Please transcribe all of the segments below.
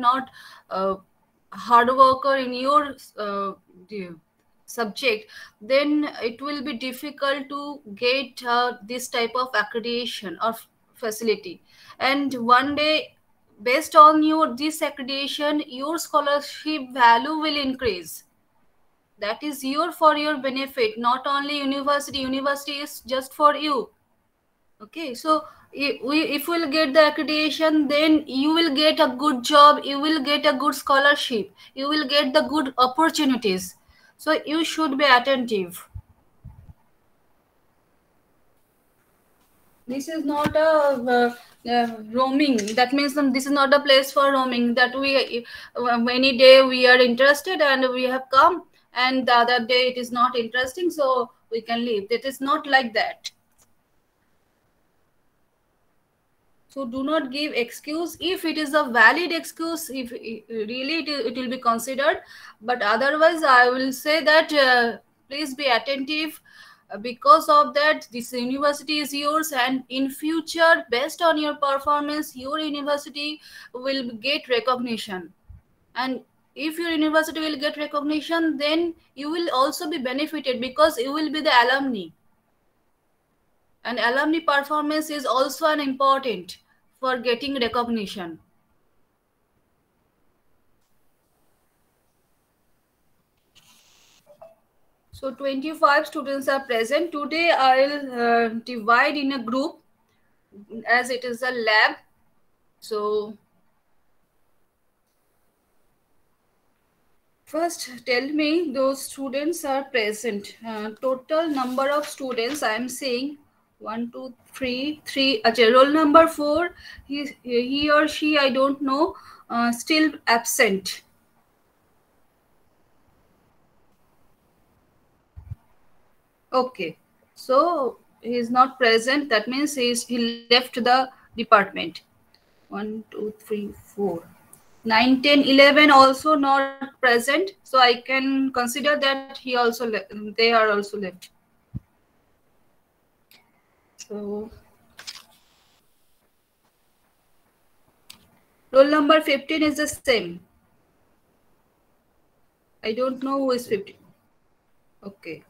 not hard worker in your subject, then it will be difficult to get this type of accreditation or facility. And one day, based on your this accreditation, your scholarship value will increase. That is for your benefit, not only university is just for you. Okay, so if we'll get the accreditation, then you will get a good job, you will get a good scholarship, you will get the good opportunities. So you should be attentive. This is not a roaming. That means this is not a place for roaming. That we any day we are interested and we have come, and the other day it is not interesting, so we can leave. That is not like that. So do not give excuse. If it is a valid excuse, if really it will be considered. But otherwise, I will say that please be attentive. Because of that, this university is yours, and in future, based on your performance, your university will get recognition. And if your university will get recognition, then you will also be benefited because you will be the alumni. And alumni performance is also an important for getting recognition. So 25 students are present. Today I'll divide in a group as it is a lab. So first tell me those students are present. Total number of students I am saying 1, 2, 3, 3. Roll number 4. He or she, I don't know, still absent. Okay, so he is not present. That means he left the department. 1, 2, 3, 4. 9, 10, 11 also not present. So I can consider that they are also left. So roll number 15 is the same. I don't know who is 15. Okay.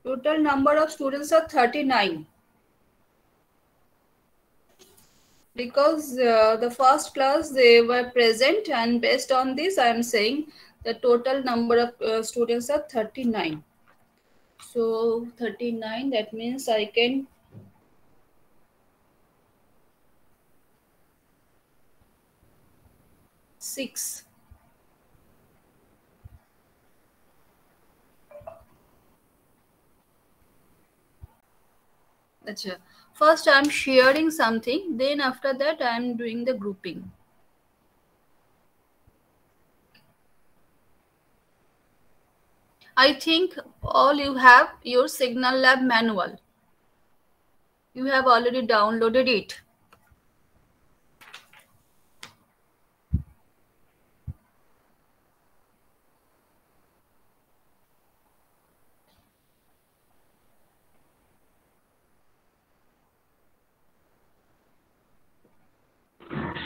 Total number of students are 39. Because the first class they were present, and based on this I am saying the total number of students are 39. So 39, that means I can six. Achha. First I am sharing something, then after that I am doing the grouping. I think all you have your Signal Lab manual. You have already downloaded it.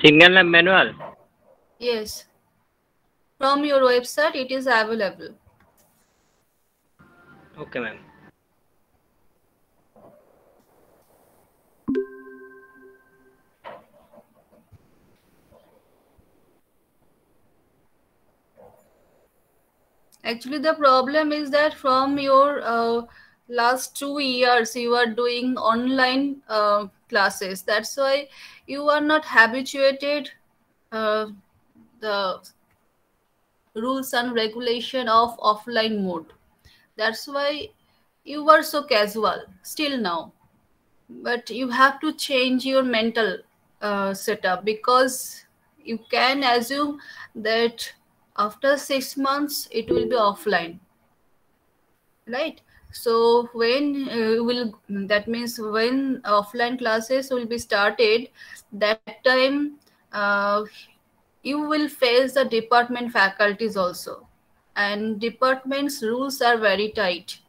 Signal Lab manual? Yes. From your website, it is available. Okay, ma'am. Actually, the problem is that from your last 2 years, you are doing online classes. That's why you are not habituated the rules and regulation of offline mode. That's why you were so casual still now. But you have to change your mental setup, because you can assume that After 6 months, it will be offline, right? So when that means when offline classes will be started, that time you will face the department faculties also, and department's rules are very tight.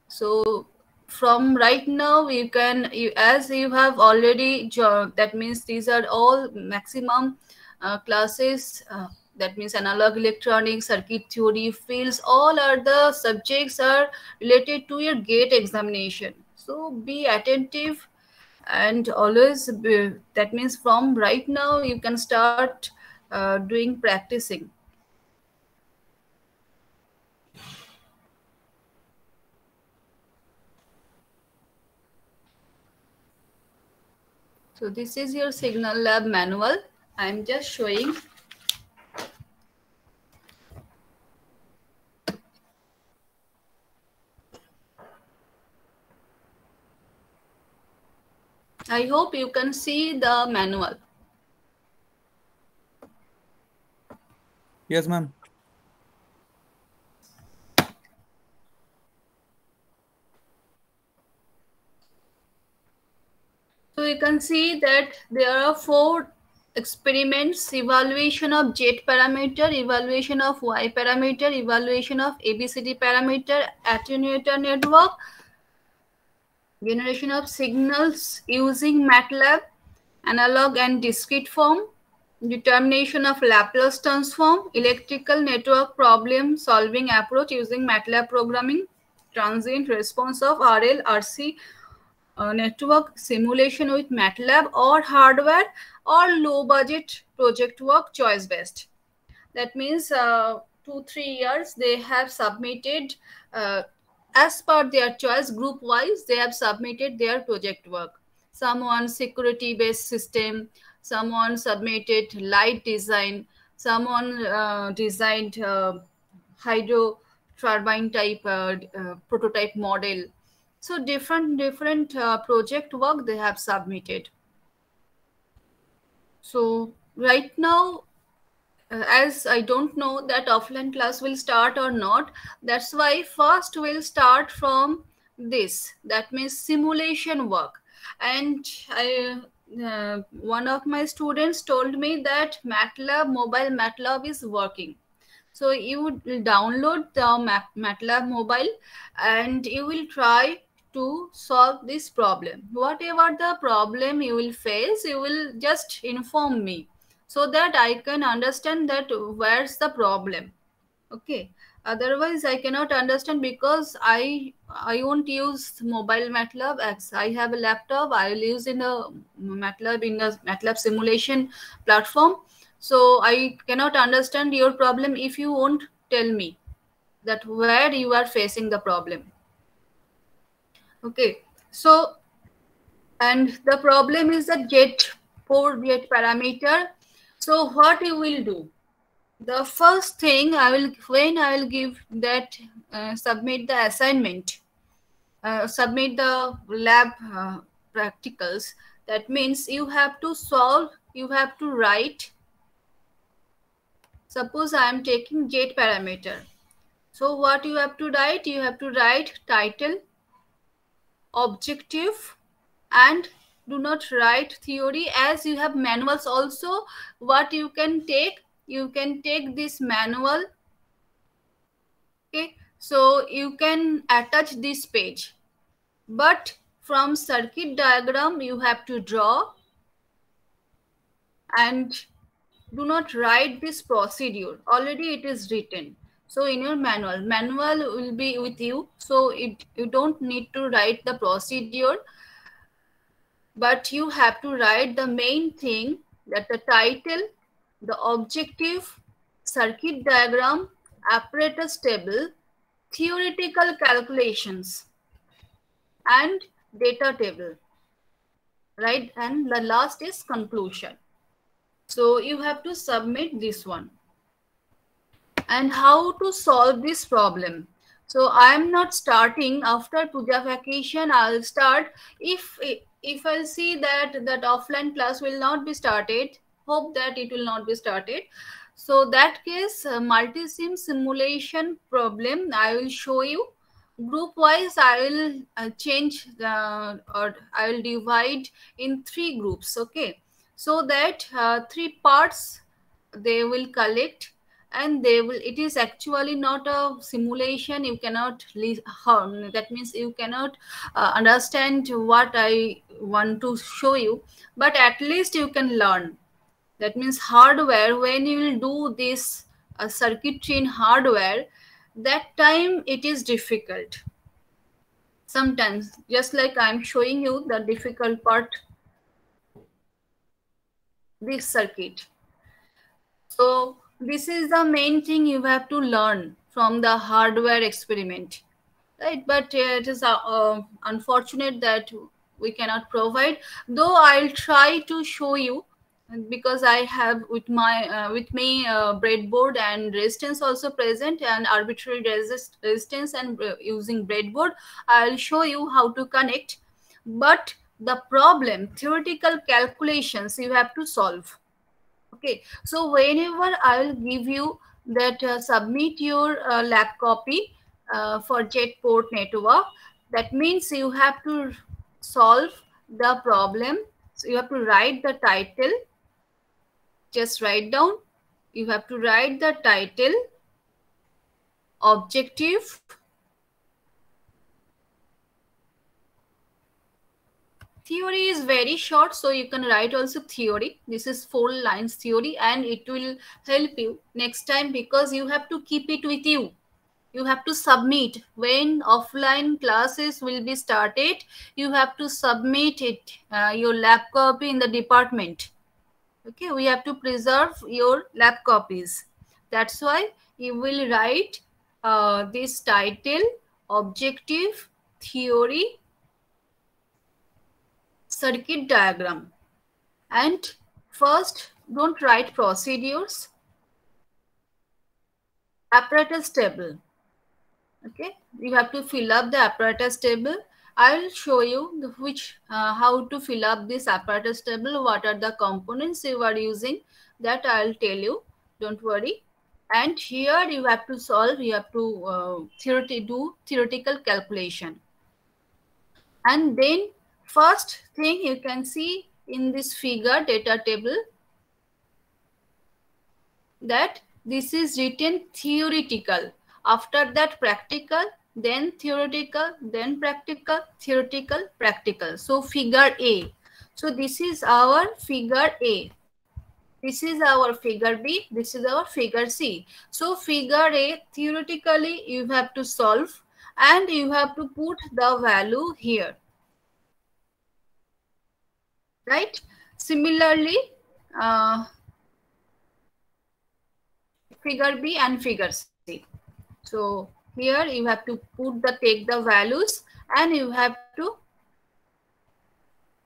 So from right now, as you have already that means these are all maximum classes, that means analog electronics, circuit theory, fields, all are the subjects are related to your gate examination. So be attentive, and always that means from right now you can start doing practicing. So this is your Signal Lab manual. I'm just showing. I hope you can see the manual. Yes, ma'am. So you can see that there are 4 experiments: evaluation of Z parameter, evaluation of Y parameter, evaluation of ABCD parameter, attenuator network, generation of signals using MATLAB, analog and discrete form, determination of Laplace transform, electrical network problem solving approach using MATLAB programming, transient response of RL, RC network simulation with MATLAB or hardware, or low budget project work, choice based. That means 2-3 years they have submitted as per their choice, group wise they have submitted their project work. Someone security based system, someone submitted light design, someone designed hydro turbine type prototype model. So different project work they have submitted. So right now, as I don't know that offline class will start or not, that's why first we'll start from this. That means simulation work. And one of my students told me that mobile MATLAB is working. So you would download the MATLAB mobile and you will try to solve this problem. Whatever the problem you will face, you will just inform me so that I can understand that where's the problem. Okay. Otherwise, I cannot understand because I won't use mobile MATLAB. As I have a laptop, I will use in a MATLAB simulation platform. So I cannot understand your problem if you won't tell me that where you are facing the problem. Okay. So, and the problem is the poor Z parameter. So what you will do? The first thing when I will give that submit the assignment, submit the lab practicals, that means you have to solve, you have to write. Suppose I am taking Z parameter. So what you have to write? You have to write title, objective, and do not write theory, as you have manuals also. What you can take this manual. Okay, so you can attach this page, but from circuit diagram you have to draw, and do not write this procedure, already it is written. So in your manual will be with you, so you don't need to write the procedure, but you have to write the main thing, that the title, the objective, circuit diagram, apparatus table, theoretical calculations, and data table, right? And the last is conclusion. So you have to submit this one. And how to solve this problem? So I am not starting after Puja vacation. I'll start if I'll see that offline class will not be started. Hope that it will not be started. So that case, multi-sim simulation problem, I will show you. Group wise, I will change or I will divide in 3 groups. Okay, so that 3 parts they will collect, and they will. It is actually not a simulation. You cannot that means you cannot understand what I want to show you, but at least you can learn. That means hardware, when you will do this circuitry in hardware, that time it is difficult sometimes, just like I'm showing you the difficult part, this circuit. So this is the main thing you have to learn from the hardware experiment, right? But it is unfortunate that we cannot provide, though I'll try to show you, because I have with me breadboard and resistance also present, and arbitrary resistance, and using breadboard I'll show you how to connect. But the problem, theoretical calculations you have to solve. Okay, so whenever I will give you that submit your lab copy for JetPort network, that means you have to solve the problem. So you have to write the title. Just write down. You have to write the title, objective, theory is very short, so you can write also theory. This is 4 lines theory, and it will help you next time, because you have to keep it with you. You have to submit when offline classes will be started. You have to submit it, your lab copy in the department. Okay, we have to preserve your lab copies. That's why you will write this title, objective, theory, circuit diagram. And first, don't write procedures, apparatus table. Okay, you have to fill up the apparatus table. I will show you how to fill up this apparatus table, what are the components you are using, that I'll tell you, don't worry. And here you have to solve, you have to do theoretical calculation. And then first thing you can see in this figure data table, that this is written theoretical. After that practical, then theoretical, then practical, theoretical, practical. So figure A. So this is our figure A. This is our figure B. This is our figure C. So figure A, theoretically you have to solve, and you have to put the value here. Right? Similarly, figure B and figure C. So here you have to take the values, and you have to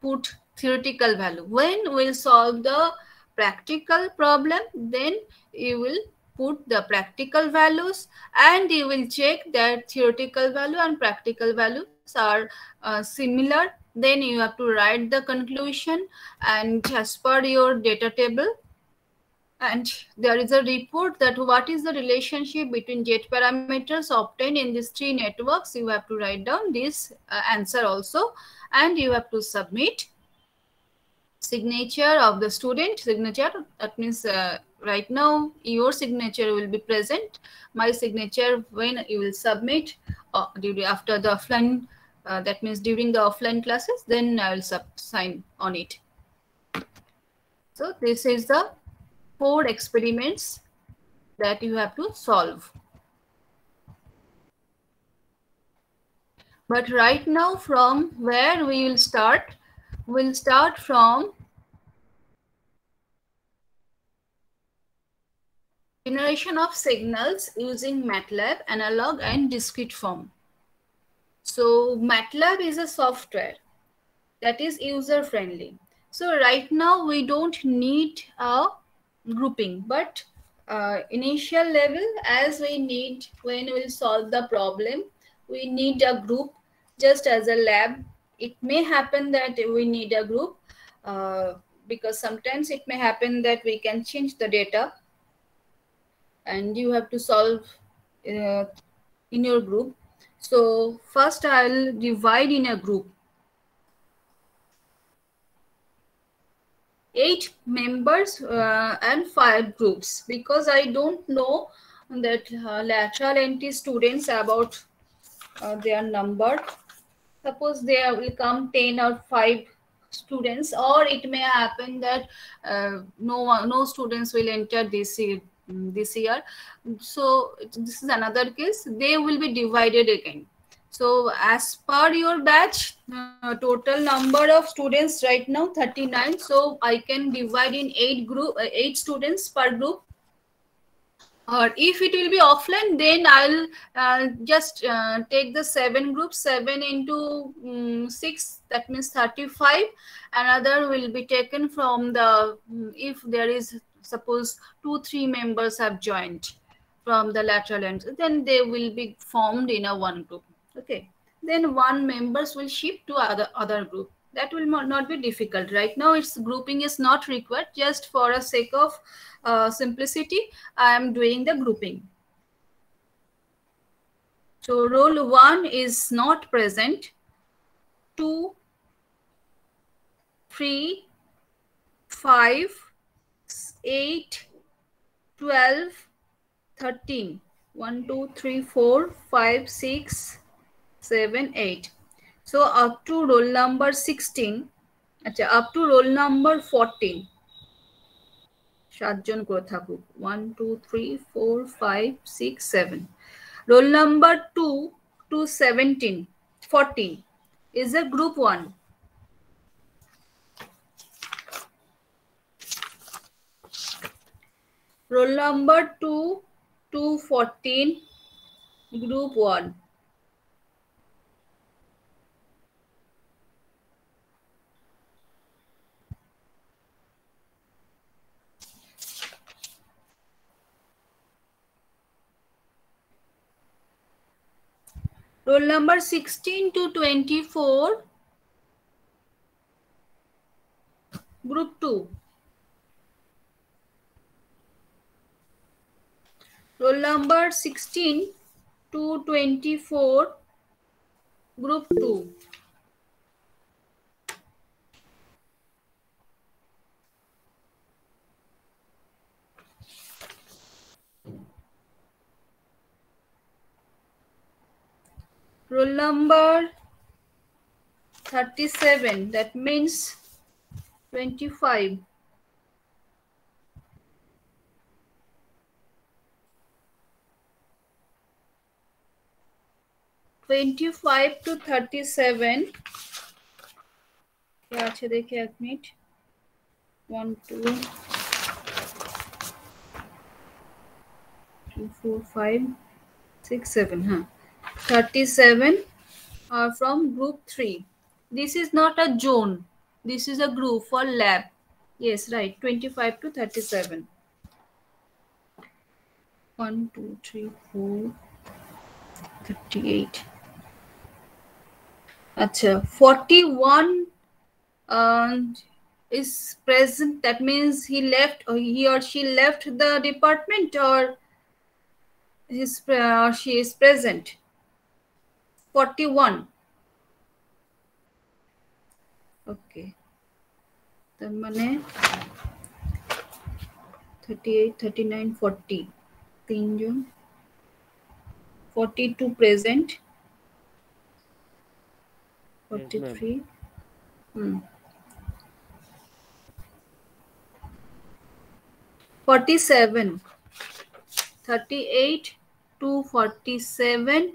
put theoretical value. When we'll solve the practical problem, then you will put the practical values, and you will check that theoretical value and practical values are similar. Then you have to write the conclusion, and as per your data table. And there is a report that what is the relationship between jet parameters obtained in these 3 networks. You have to write down this answer also, and you have to submit. Signature of the student, signature, that means right now your signature will be present. My signature when you will submit after the offline, that means during the offline classes, then I will sign on it. So this is the 4 experiments that you have to solve. But right now, from where we will start? We'll start from generation of signals using MATLAB, analog and discrete form. So MATLAB is a software that is user friendly. So right now we don't need a grouping, but initial level, as we need, when we'll solve the problem, we need a group. Just as a lab, it may happen that we need a group because sometimes it may happen that we can change the data. and you have to solve in your group. So first I'll divide in a group 8 members and 5 groups, because I don't know that lateral entry students about their number. Suppose there will come 10 or 5 students, or it may happen that no students will enter this year. So this is another case. They will be divided again. So as per your batch, total number of students right now 39. So I can divide in 8 students per group. Or if it will be offline, then I'll just take the 7 groups, 7 into 6, that means 35. Another will be taken from the, if there is, suppose 2-3 members have joined from the lateral end, then they will be formed in a one group. Okay, then one members will shift to other group. That will not be difficult. Right now its grouping is not required. Just for a sake of simplicity, I am doing the grouping. So roll 1 is not present. 2, 3, 5, 8, 12, 13. 1, 2, 3, 4, 5, 6, 7, 8. So up to roll number 16, up to roll number 14. 7 করে থাকুক, 1 2 3 4 5 6 7. Roll number 2 to 17 14 is a group 1. Roll number 2 to 14 group 1. Roll number 16 to 24 group 2. Roll number 16 to 24 group 2. Roll number 37, that means 25. to 37. क्या अच्छा देखिए एक minute. 1 2 3 4 5 6 7. हाँ, 37 are from group 3. This is not a zone. This is a group for lab. Yes, right. 25 to 37. 1 2 3 4 38. Acha, 41 is present. That means he or she left the department, or she is present. 41. Okay. তার মানে 38 39 40 তিনজন. 42 present. 43. 47. 38 to 47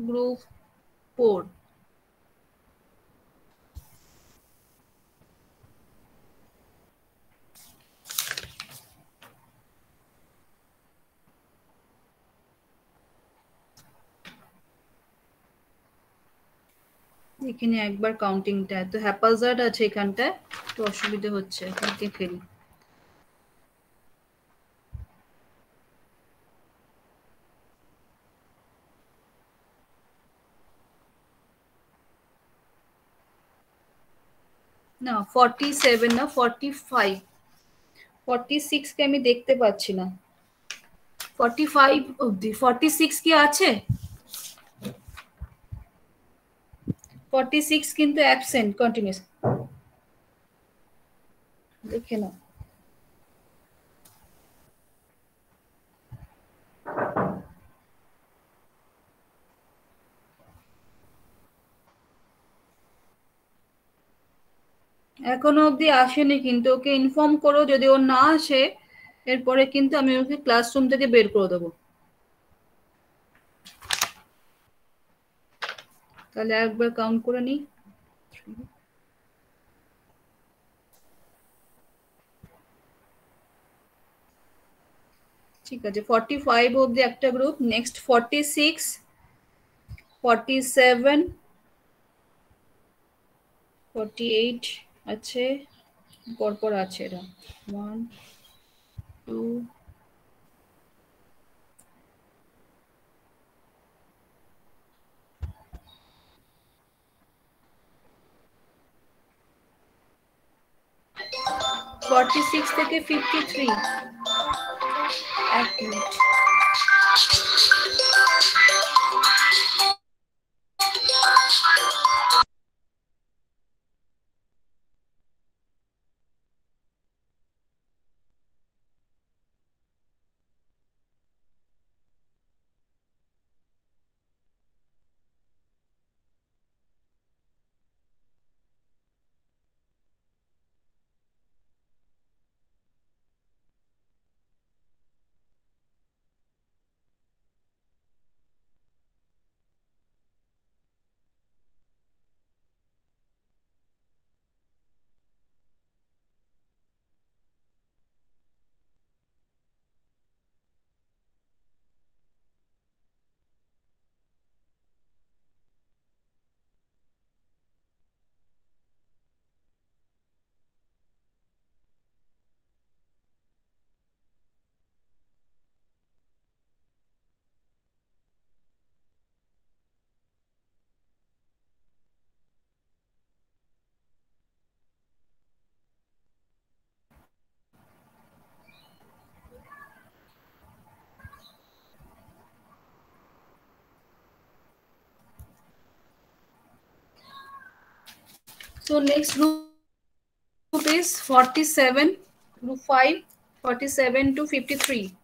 group 4. এখানে একবার কাউন্টিংটা তো haphazard আছে, এখানটায় তো অসুবিধা হচ্ছে. এখানে ফেলি. না 47 না 45. 46 কে আমি দেখতে পাচ্ছি না. 45 অবধি 46 কি আছে 46 কিন্তু অ্যাবসেন্ট কন্টিনিউয়াস দেখে নাও এখনো অবধি আসেনি কিন্তু ওকে ইনফর্ম করো যদি ও না আসে এরপরে কিন্তু আমি ওকে ক্লাসরুম থেকে বের করে দেবো তাহলে একবার কাউন্ট করে নিই ঠিক আছে 45 অবধি একটা গ্রুপ নেক্সট 46 47 48 আছে পরপর আছে এরা 1 2 46 থেকে 53 এক minute So next group is 47, group 5, 47 to 53.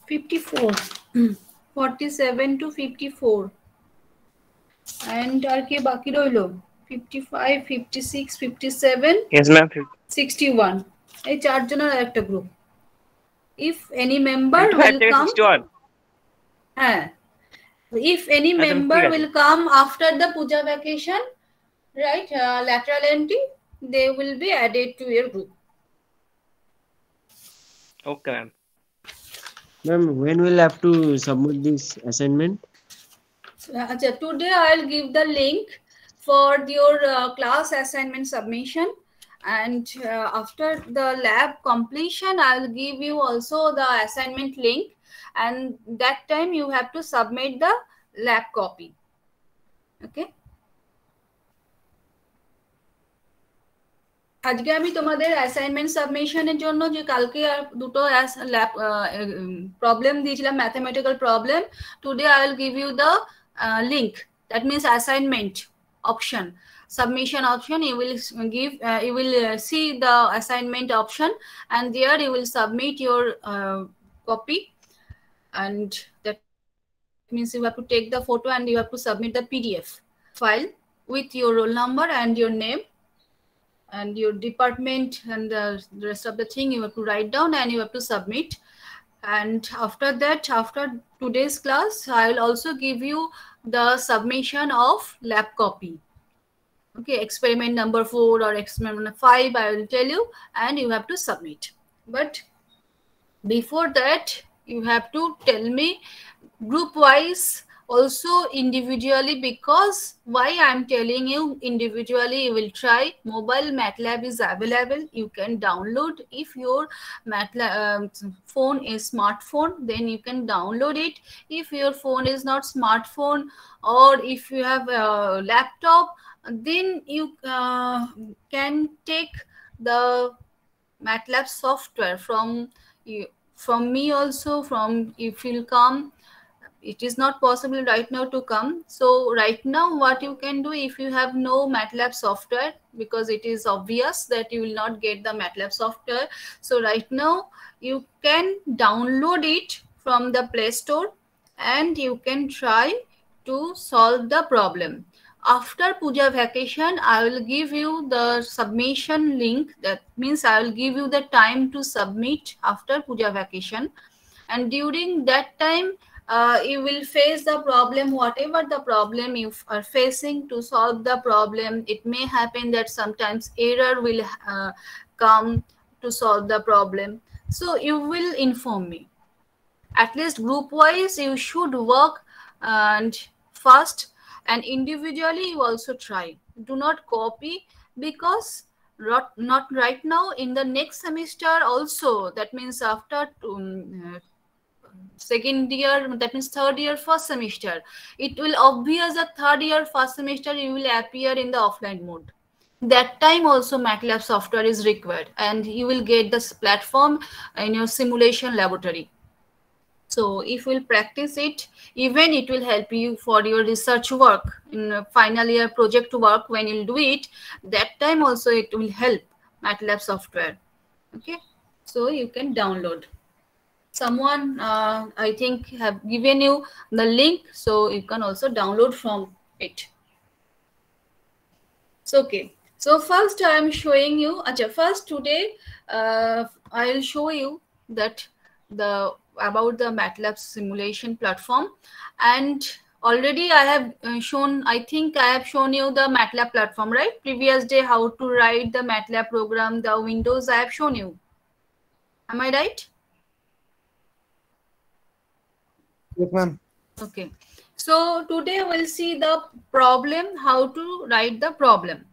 $54, 47 to 54. And আর কি বাকি রইলো 55, 56, 57, yes ma'am 61. এই চারজনের একটা group if any member will come 61 হ্যাঁ if any member will come after the puja vacation right lateral entry they will be added to your group okay ma'am Ma'am, when will I have to submit this assignment? Today I'll give the link for your class assignment submission and after the lab completion I'll give you also the assignment link and that time you have to submit the lab copy okay আজকে আমি তোমাদের assignment সাবমিশনের জন্য যে কালকে আর দুটো problem দিয়েছিলাম mathematical problem today I will give you the link that means assignment option submission option you will give you will see the assignment option and there you will submit your copy and that means you have to take the photo and you have to submit the PDF file with your roll number and your name and your department and the rest of the thing you have to write down and you have to submit and after that after today's class I will also give you the submission of lab copy okay experiment number 4 or experiment number 5 I will tell you and you have to submit but before that you have to tell me group wise Also individually, because why I'm telling you individually, you will try. Mobile MATLAB is available. You can download. If your MATLAB phone is smartphone, then you can download it. If your phone is not smartphone, or if you have a laptop, then you can take the MATLAB software from you, from me also. From, if you'll come, it is not possible right now to come. So right now what you can do, if you have no MATLAB software, because it is obvious that you will not get the MATLAB software, so right now you can download it from the Play Store and you can try to solve the problem. After Puja vacation, I will give you the submission link. That means I will give you the time to submit after Puja vacation, and during that time you will face the problem, whatever the problem you are facing. To solve the problem, it may happen that sometimes error will come to solve the problem, so you will inform me. At least group wise you should work and fast, and individually you also try. Do not copy, because not right now, in the next semester also, that means after second year, that means third year first semester, it will obvious that third year first semester you will appear in the offline mode. That time also MATLAB software is required, and you will get this platform in your simulation laboratory. So if we'll practice it, even it will help you for your research work in final year project work. When you'll do it, that time also it will help MATLAB software. Okay, so you can download. Someone I think have given you the link, so you can also download from it. So okay, so first I am showing you, first today I will show you that about the MATLAB simulation platform. And already I have shown, I think I have shown you the MATLAB platform, right? Previous day, how to write the MATLAB program, the windows I have shown you. Am I right? Yes, ma'am. Okay, so today we'll see the problem, how to write the problem,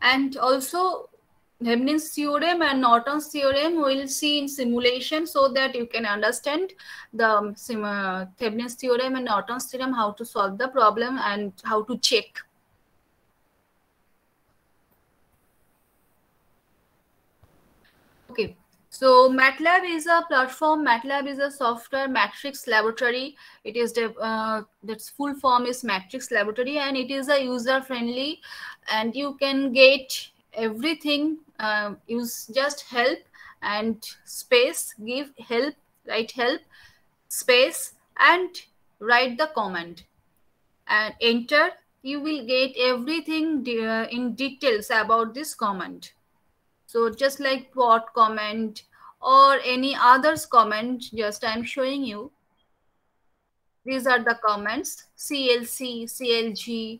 and also Leibniz theorem and Norton's theorem we'll see in simulation, so that you can understand the Leibniz theorem and Norton's theorem, how to solve the problem and how to check. Okay, so MATLAB is a platform. MATLAB is a software matrix laboratory. It is its full form is matrix laboratory, and it is a user friendly, and you can get everything. Use just help and space, give help, write help, space, and write the command and enter. You will get everything in details about this command. So just like plot comment or any others comment, just I'm showing you. These are the comments: CLC, CLG,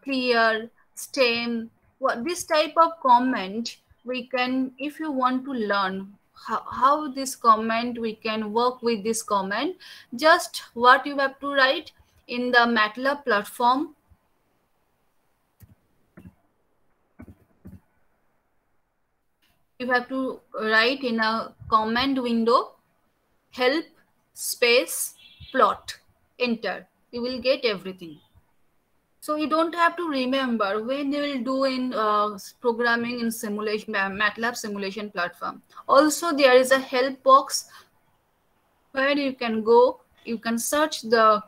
clear, stem. What this type of comment we can, if you want to learn how this comment, we can work with this comment. Just what you have to write in the MATLAB platform. You have to write in a command window, help, space, plot, enter. You will get everything. So you don't have to remember when you will do in programming in simulation, MATLAB simulation platform. Also, there is a help box where you can go, you can search the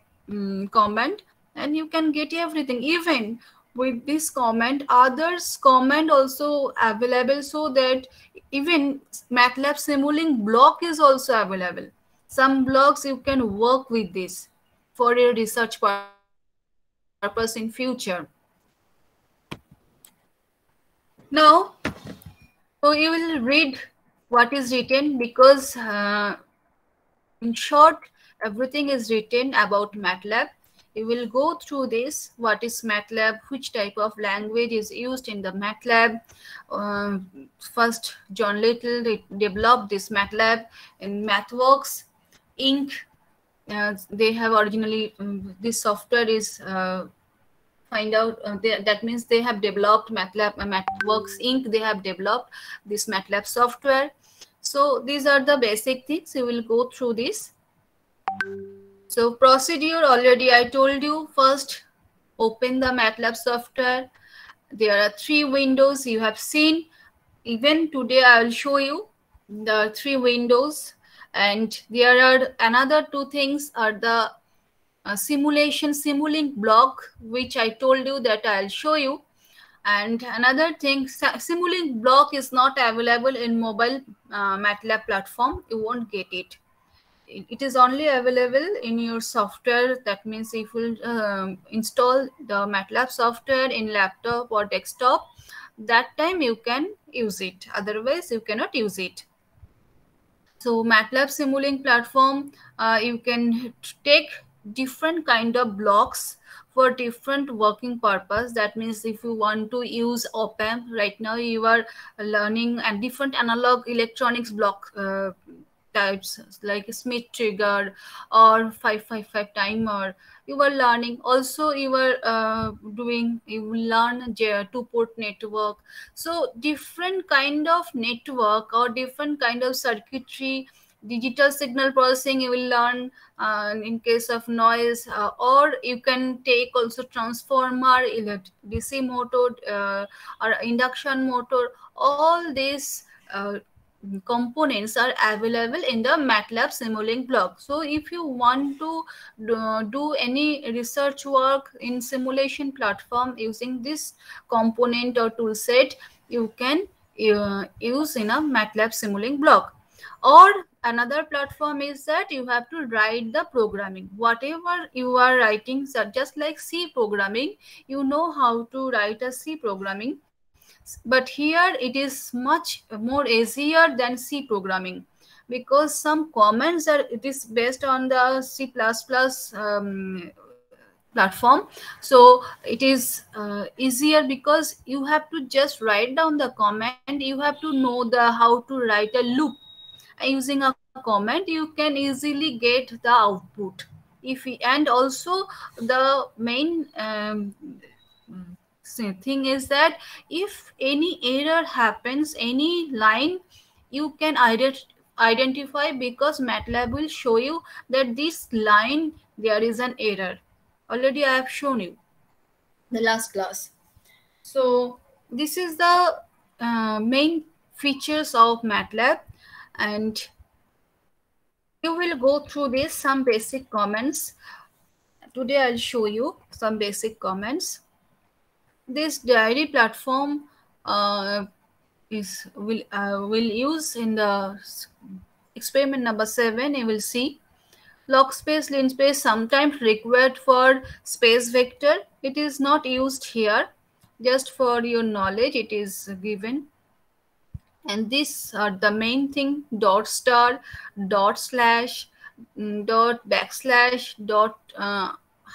comment, and you can get everything. Even with this comment, others comment also available, so that even MATLAB Simulink block is also available. Some blocks you can work with this for your research purpose in future. Now, so you will read what is written, because in short, everything is written about MATLAB. You will go through this. What is MATLAB? Which type of language is used in the MATLAB? First, John Little developed this MATLAB in MathWorks, Inc. they have originally this software is find out that means they have developed MATLAB, MathWorks Inc. They have developed this MATLAB software. So these are the basic things. You will go through this. So procedure, already I told you. First, open the MATLAB software. There are 3 windows you have seen. Even today I will show you the 3 windows, and there are another 2 things are the simulation Simulink block, which I told you that I'll show you. And another thing, Simulink block is not available in mobile MATLAB platform. You won't get it. It is only available in your software. That means if you install the MATLAB software in laptop or desktop, that time you can use it. Otherwise, you cannot use it. So MATLAB Simulink platform, you can take different kind of blocks for different working purpose. That means if you want to use op-amp, right now you are learning and different analog electronics block types like Smith trigger or 555 timer. You were learning. Also, you were you will learn 2-port network. So different kind of network or different kind of circuitry, digital signal processing you will learn in case of noise, or you can take also transformer, DC motor or induction motor. All these components are available in the MATLAB Simulink block. So if you want to do any research work in simulation platform using this component or tool set, you can use in a MATLAB Simulink block. Or another platform is that you have to write the programming. Whatever you are writing, so just like C programming, you know how to write a C programming. But here it is much more easier than C programming, because some comments are, it is based on the C++ platform. So it is easier because you have to just write down the comment. You have to know the how to write a loop. Using a comment, you can easily get the output. And also the main thing is that if any error happens, any line, you can identify, because MATLAB will show you that this line there is an error. Already I have shown you the last class. So this is the main features of MATLAB, and you will go through this some basic comments. Today I'll show you some basic comments. This diary platform will use in the experiment number 7. You will see log space, linspace sometimes required for space vector. It is not used here. Just for your knowledge, it is given. And these are the main thing: dot star, dot slash, dot backslash, dot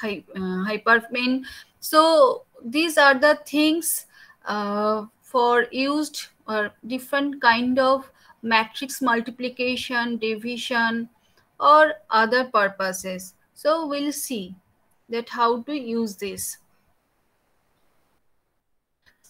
hyperpin. So these are the things for used or different kind of matrix multiplication, division, or other purposes. So we'll see that how to use this.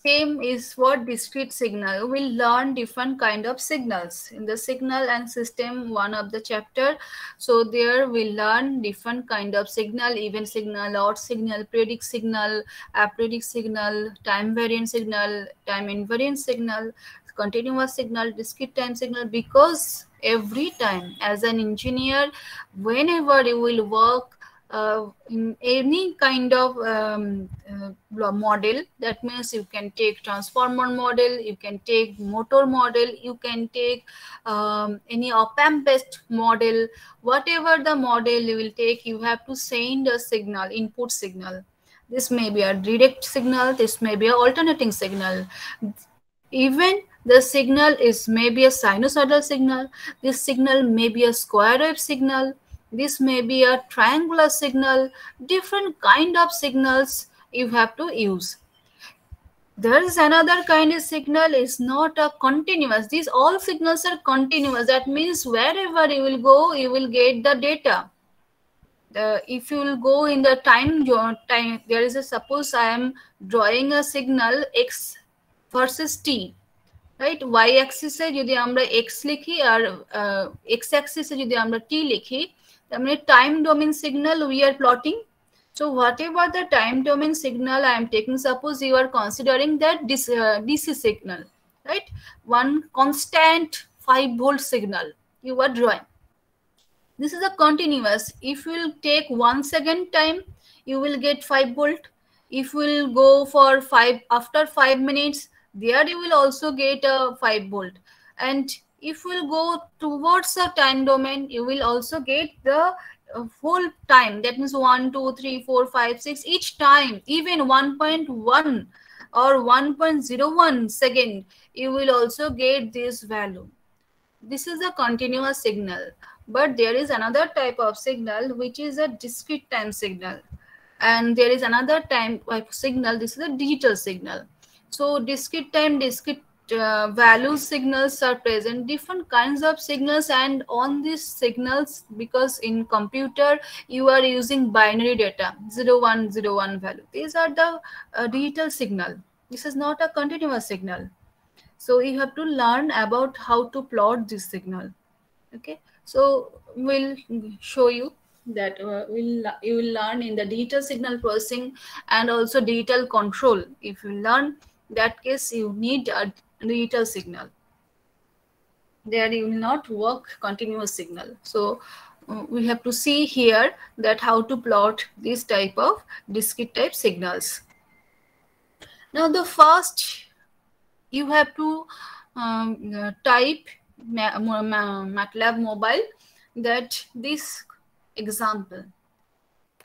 Same is for discrete signal. We'll learn different kind of signals in the signal and system, one of the chapter. So there we'll learn different kind of signal: even signal, odd signal, periodic signal, aperiodic signal, time variant signal, time invariant signal, continuous signal, discrete time signal. Because every time as an engineer, whenever you will work in any kind of model, that means you can take transformer model, you can take motor model, you can take any op-amp based model. Whatever the model you will take, you have to send a signal, input signal. This may be a direct signal, this may be an alternating signal. Even the signal is maybe a sinusoidal signal, this signal may be a square wave signal, this may be a triangular signal. Different kind of signals you have to use. There is another kind of signal is not a continuous. These all signals are continuous. That means wherever you will go, you will get the data. if you will go in the time, there is a, suppose I am drawing a signal x versus t, right? Y axis e jodi amra x likhi ar x axis e jodi amra t likhi, tamane time domain signal we are plotting. So whatever the time domain signal I am taking, suppose you are considering that this DC signal, right? One constant 5-volt signal you are drawing. This is a continuous. If you will take 1 second time, you will get 5 volt. If you will go for 5, after 5 minutes, there you will also get a 5 volt. And if you will go towards a time domain, you will also get the whole time. That means 1, 2, 3, 4, 5, 6. Each time, even 1.1 or 1.01 second, you will also get this value. This is a continuous signal. But there is another type of signal which is a discrete time signal, and there is another type of signal. This is a digital signal. So discrete time, discrete value signals are present, different kinds of signals, and on these signals, because in computer you are using binary data 0101 value, these are the digital signal. This is not a continuous signal. So you have to learn about how to plot this signal. Okay, so we'll show you that you will learn in the digital signal processing and also digital control. If you learn that case, you need a digital signal. There you will not work continuous signal. So we have to see here that how to plot this type of discrete type signals. Now the first, you have to type MATLAB mobile, that this example.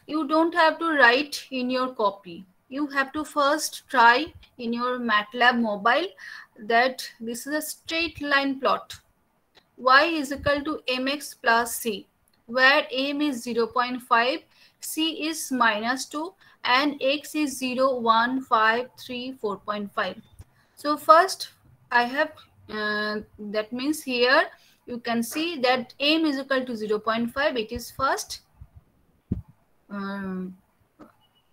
You don't have to write in your copy. You have to first try in your MATLAB mobile that this is a straight line plot. Y is equal to mx plus c, where m is 0.5, c is -2, and x is 0, 1, 5, 3, 4.5. So first I have, that means here you can see that m is equal to 0.5. It is first,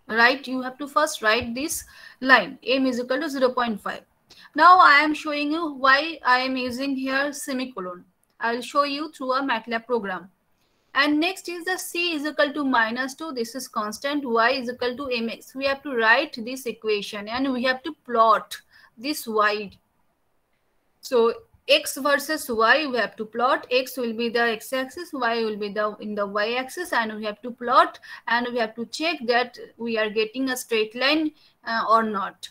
right? You have to first write this line, m is equal to 0.5. Now I am showing you why I am using here semicolon. I will show you through a MATLAB program. And next is the c is equal to -2. This is constant. Y is equal to mx. We have to write this equation and we have to plot this y. So x versus y we have to plot. X will be the x-axis, y will be in the y-axis, and we have to plot, and we have to check that we are getting a straight line or not.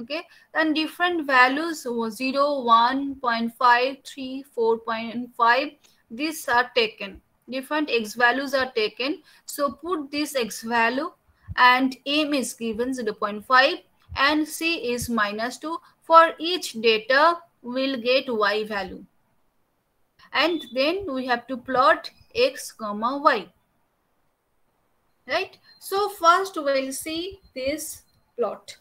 Okay, then different values 0, 1.5, 3, 4.5, these are taken. Different x values are taken. So put this x value, and m is given 0.5 and c is -2. For each data we'll get y value, and then we have to plot x comma y, right? So first we'll see this plot.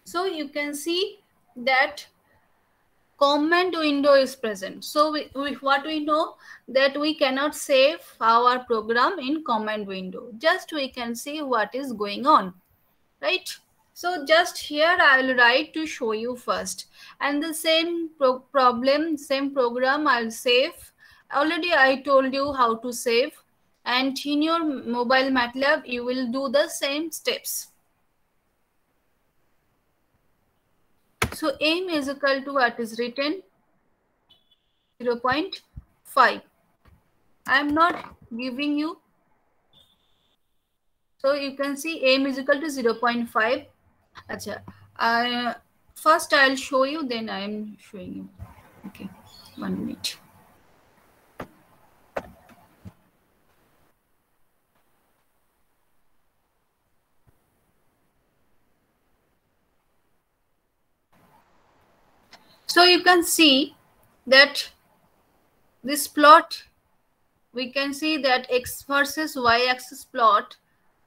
So you can see that comment window is present. So what we know, that we cannot save our program in comment window. Just we can see what is going on, right? So just here I will write to show you first, and the same same program I'll save. Already I told you how to save, and in your mobile MATLAB you will do the same steps. So m is equal to what is written, 0.5. I am not giving you. So you can see m is equal to 0.5. Achha, First I'll show you, then I am showing you. Okay, 1 minute. So you can see that this plot, we can see that x versus y axis plot.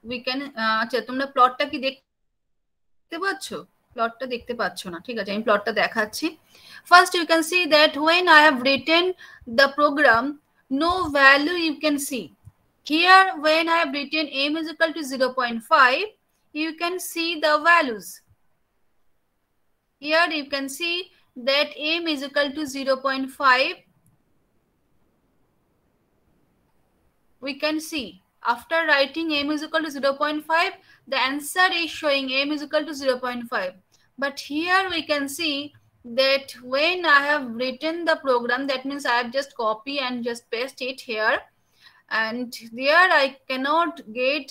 We can আচ্ছা তোমরা প্লটটা কি দেখতে পাচ্ছ? প্লটটা দেখতে পাচ্ছ না, ঠিক আছে, আমি প্লটটা দেখাচ্ছি। First you can see that when I have written the program, no value you can see. Here when I have written m is equal to 0.5, you can see the values. Here you can see that m is equal to 0.5. We can see after writing m is equal to 0.5, the answer is showing m is equal to 0.5. But here we can see that when I have written the program, that means I have just copy and just paste it here, and there I cannot get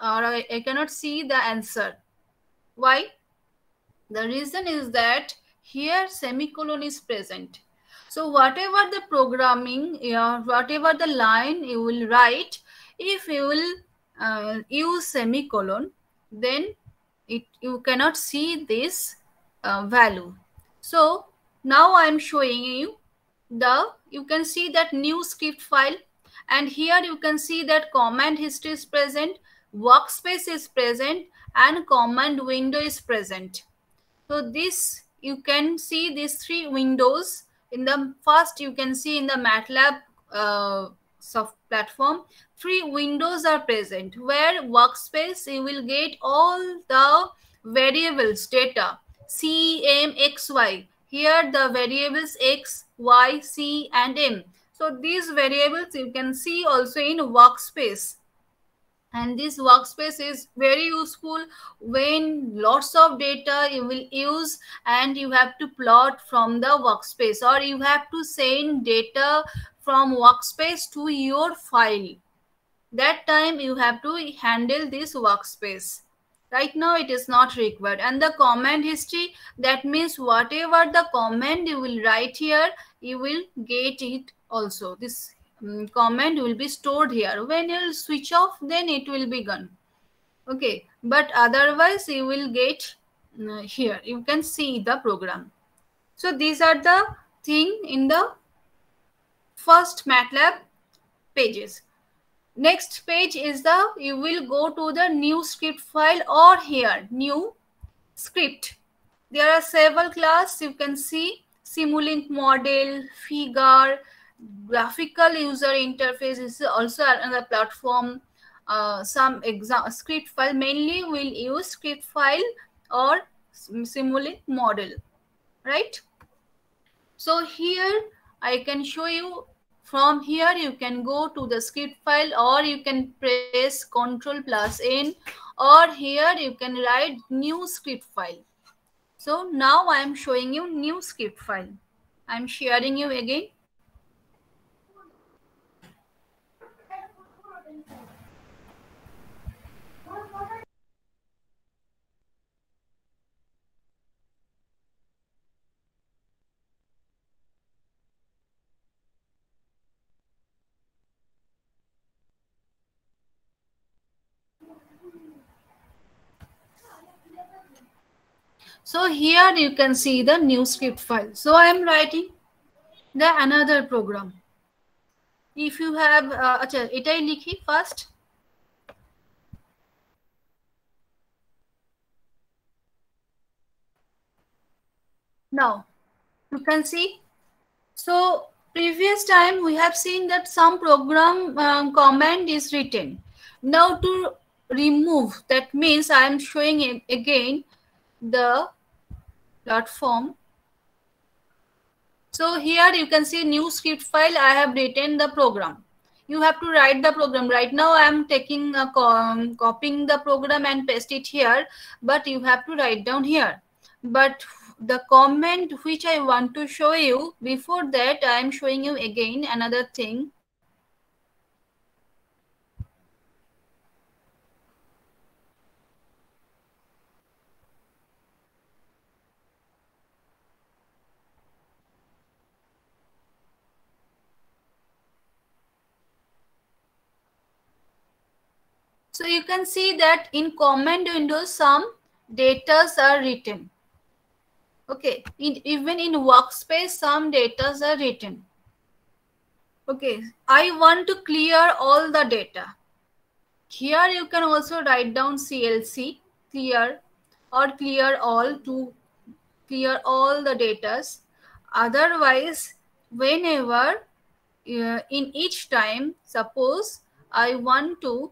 or I cannot see the answer. Why? The reason is that here semicolon is present. So whatever the programming, whatever the line you will write, if you will use semicolon, then you cannot see this value. So now I am showing you you can see that new script file, and here you can see that command history is present, workspace is present, and command window is present. So this, you can see these 3 windows. In the first, you can see in the MATLAB soft platform, 3 windows are present, where workspace you will get all the variables data c, m, x, y. Here the variables x, y, c, and m. So these variables you can see also in workspace. And this workspace is very useful when lots of data you will use and you have to plot from the workspace, or you have to send data from workspace to your file. That time you have to handle this workspace. Right now it is not required. And the command history, that means whatever the command you will write here, you will get it also. This command will be stored here. When you will switch off, then it will be gone. Okay, but otherwise you will get here. You can see the program. So these are the thing in the first MATLAB pages. Next page is you will go to the new script file, or here new script. There are several classes you can see: Simulink model, figure, graphical user interface is also another platform. Some script file, mainly will use script file or Simulink model, right? So here I can show you. From here you can go to the script file, or you can press Ctrl+N, or here you can write new script file. So now I am showing you new script file. I am sharing you again. So here you can see the new script file. So I am writing the another program. If you have, etai likhi first. Now you can see. So previous time we have seen that some program command is written. Now to remove, that means I am showing it again the platform. So here you can see new script file. I have written the program. You have to write the program. Right now I am taking a copying the program and paste it here, but you have to write down here. But the comment which I want to show you, before that I am showing you again another thing. So you can see that in command window some datas are written. Okay, even in workspace some datas are written. Okay, I want to clear all the data. Here you can also write down CLC, clear, or clear all, to clear all the datas. Otherwise, whenever in each time, suppose I want to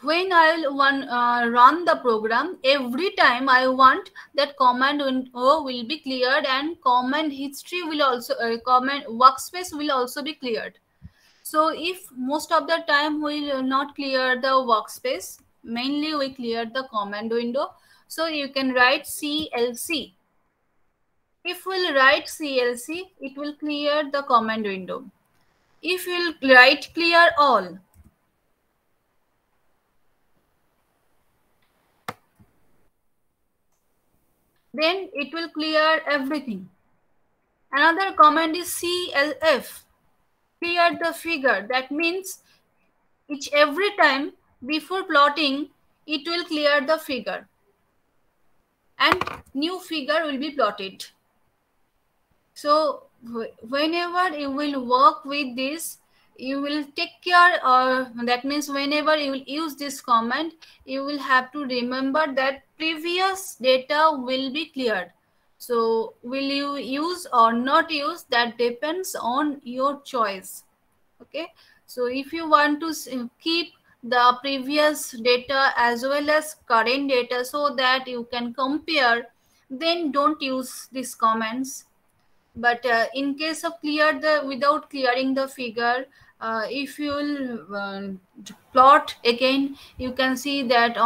when I'll run the program, every time I want that command window will be cleared and command history will also, command workspace will also be cleared. So if most of the time we will not clear the workspace, mainly we clear the command window. So you can write CLC. If we'll write CLC, it will clear the command window. If you'll write clear all, then it will clear everything. Another command is CLF, clear the figure. That means every time before plotting, it will clear the figure and new figure will be plotted. So whenever you will work with this, you will take care, or that means whenever you will use this command, you will have to remember that previous data will be cleared. So will you use or not use, that depends on your choice. Okay, so if you want to keep the previous data as well as current data so that you can compare, then don't use these commands. But in case of without clearing the figure, if you will plot again, you can see that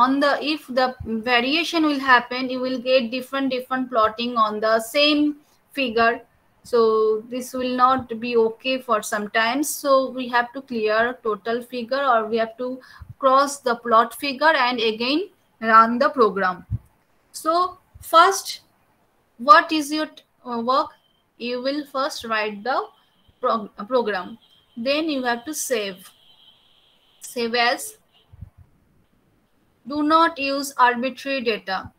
if the variation will happen, you will get different plotting on the same figure. So this will not be okay for sometimes. So we have to clear total figure, or we have to cross the plot figure and again run the program. So first, what is your work? You will first write the program, then you have to save as. Do not use arbitrary data,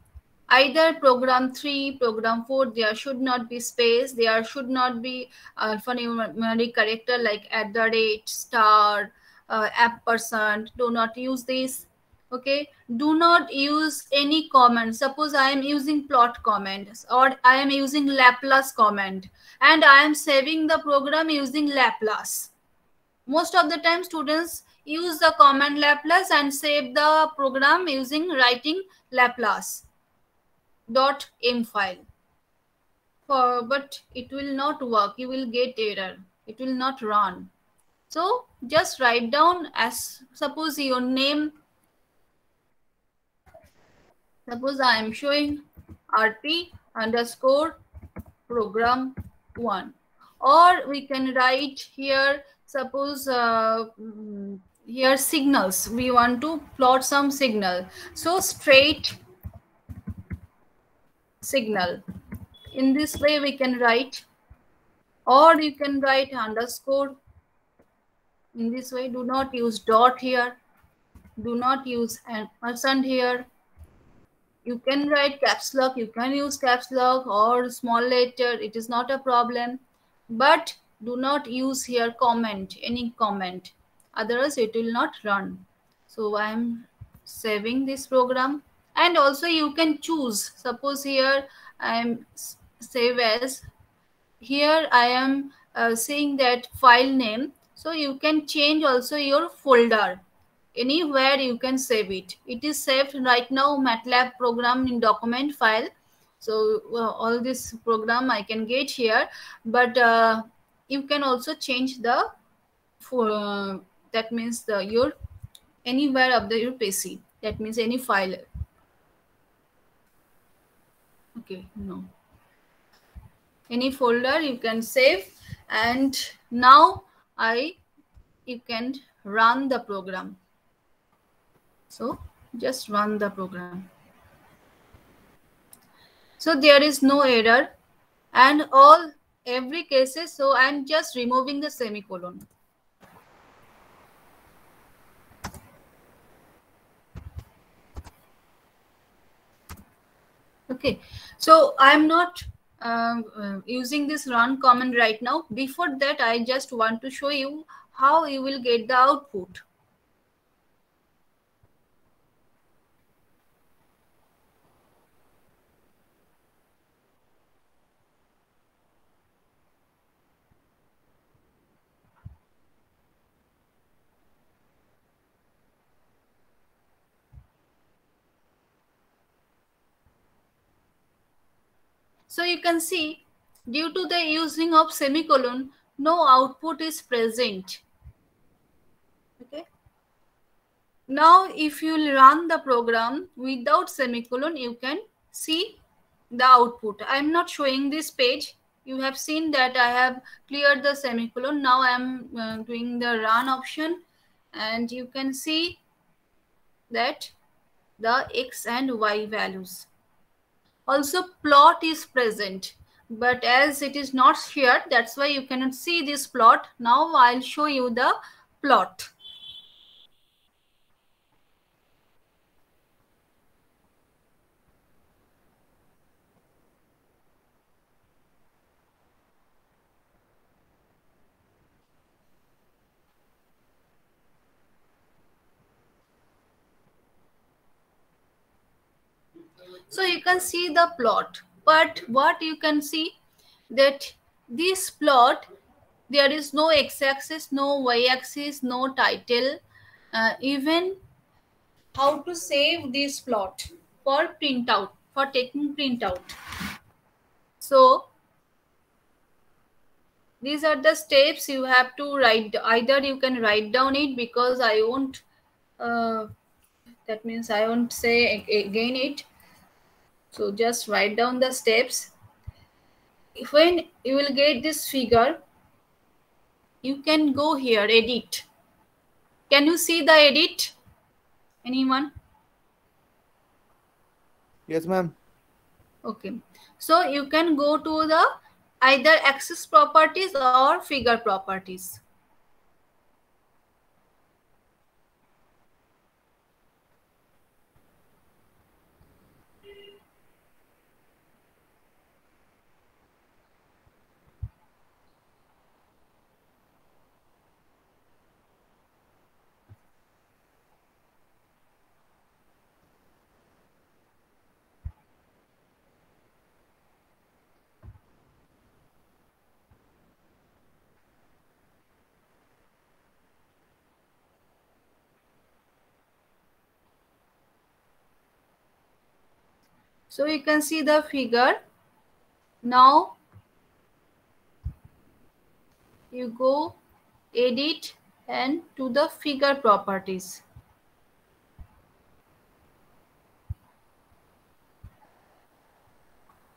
either program 3, program 4. There should not be space, there should not be alphanumeric character like @ star, %. Do not use this. Okay, do not use any command. Suppose I am using plot command, or I am using Laplace command, and I am saving the program using Laplace. Most of the time students use the command Laplace and save the program using writing Laplace.m file. But it will not work. You will get error. It will not run. So just write down, as suppose your name. Suppose I am showing RT_program1, or we can write here, suppose here signals. We want to plot some signal. So straight signal. In this way we can write, or you can write underscore. In this way, do not use dot here. Do not use ampersand here. You can write caps lock, you can use caps lock or small letter, it is not a problem. But do not use here any comment. Otherwise, it will not run. So I am saving this program. And also you can choose. Suppose here I am save as. Here I am saying that file name. So you can change also your folder. Anywhere you can save it. It is saved right now, MATLAB program in document file. So all this program I can get here, but you can also change the that means your anywhere of your PC. That means any file. Okay, no. any folder you can save, and now you can run the program. So just run the program. So there is no error and every cases. So I'm just removing the semicolon. Okay, so I'm not using this run command right now. Before that, I just want to show you how you will get the output. So you can see, due to the using of semicolon, no output is present. Okay. Now, if you run the program without semicolon, you can see the output. I'm not showing this page. You have seen that I have cleared the semicolon. Now I'm doing the run option, and you can see that the X and Y values. Also plot is present, but as it is not here, that's why you cannot see this plot. Now I'll show you the plot. So you can see the plot, but what you can see that this plot, there is no x-axis, no y-axis, no title, even how to save this plot for printout, for taking printout. So these are the steps you have to write. Either you can write down it, because I won't, that means I won't say again it. So just write down the steps. When you will get this figure, you can go here, edit. Can you see the edit? Anyone? Yes, ma'am. Okay. So you can go to the either axis properties or figure properties. So you can see the figure. Now you go edit and to the figure properties.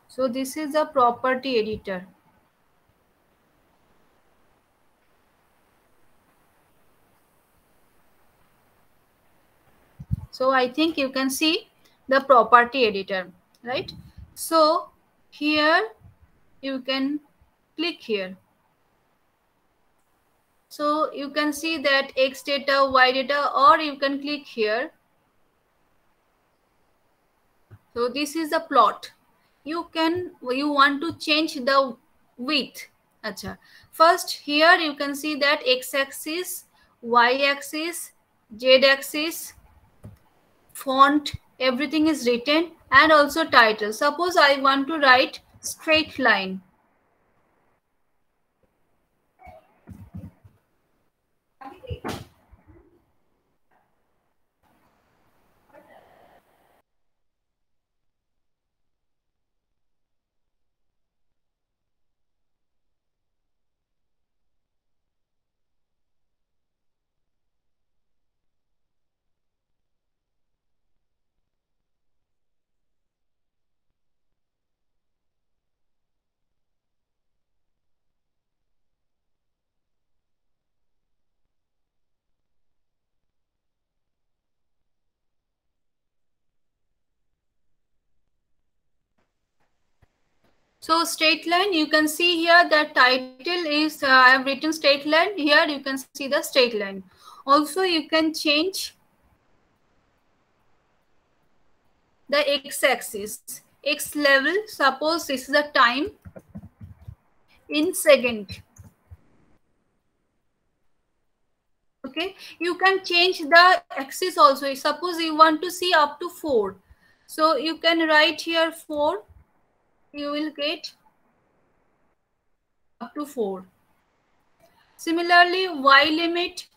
So this is the property editor. So I think you can see the property editor, right? So here you can click here. So you can see that X data, Y data, or you can click here. So this is the plot. You want to change the width. Achha. First here you can see that X-axis, Y-axis, Z-axis, font, everything is written, and also title. Suppose I want to write straight line. So straight line, you can see here the title is, I have written straight line. Here you can see the straight line. Also you can change the x-axis, x level. Suppose this is the time in second. Okay, you can change the axis also. Suppose you want to see up to 4. So you can write here 4. You will get up to 4. Similarly, y limit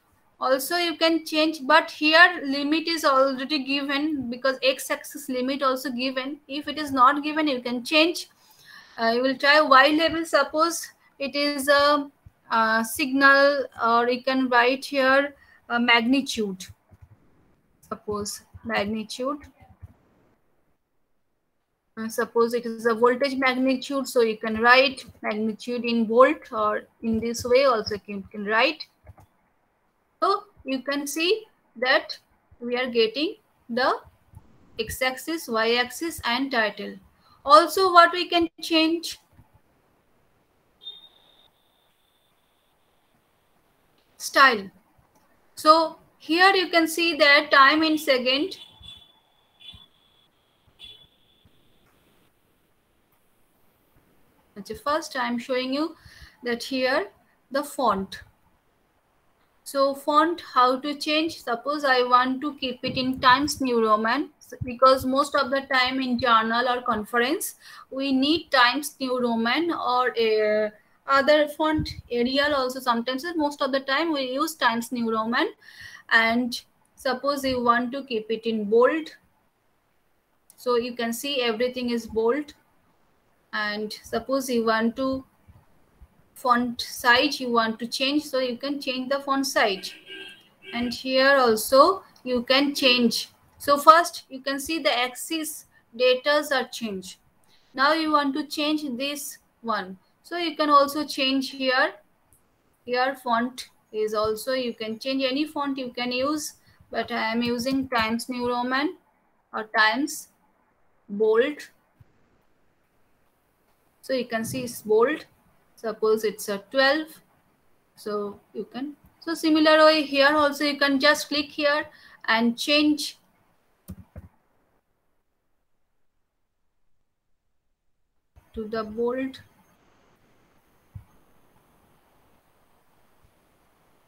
also you can change, but here limit is already given because x-axis limit also given. If it is not given, you can change. You will try y level. Suppose it is a signal, or you can write here a magnitude. Suppose magnitude. Suppose it is a voltage magnitude, so you can write magnitude in volt, or in this way also you can write. So you can see that we are getting the x-axis, y-axis and title. Also what we can change? Style. So here you can see that time in second. First I am showing you that here the font. So font, how to change? Suppose I want to keep it in Times New Roman, because most of the time in journal or conference we need Times New Roman, or other font Arial also sometimes. Most of the time we use Times New Roman. And suppose you want to keep it in bold, so you can see everything is bold. And suppose you want to font size, you want to change, so you can change the font size. And here also you can change. So first you can see the axis datas are changed. Now you want to change this one, so you can also change here. Here font is also, you can change any font you can use, but I am using Times New Roman or Times Bold. So you can see it's bold. Suppose it's a 12. So you can, so similar way here also you can just click here and change to the bold.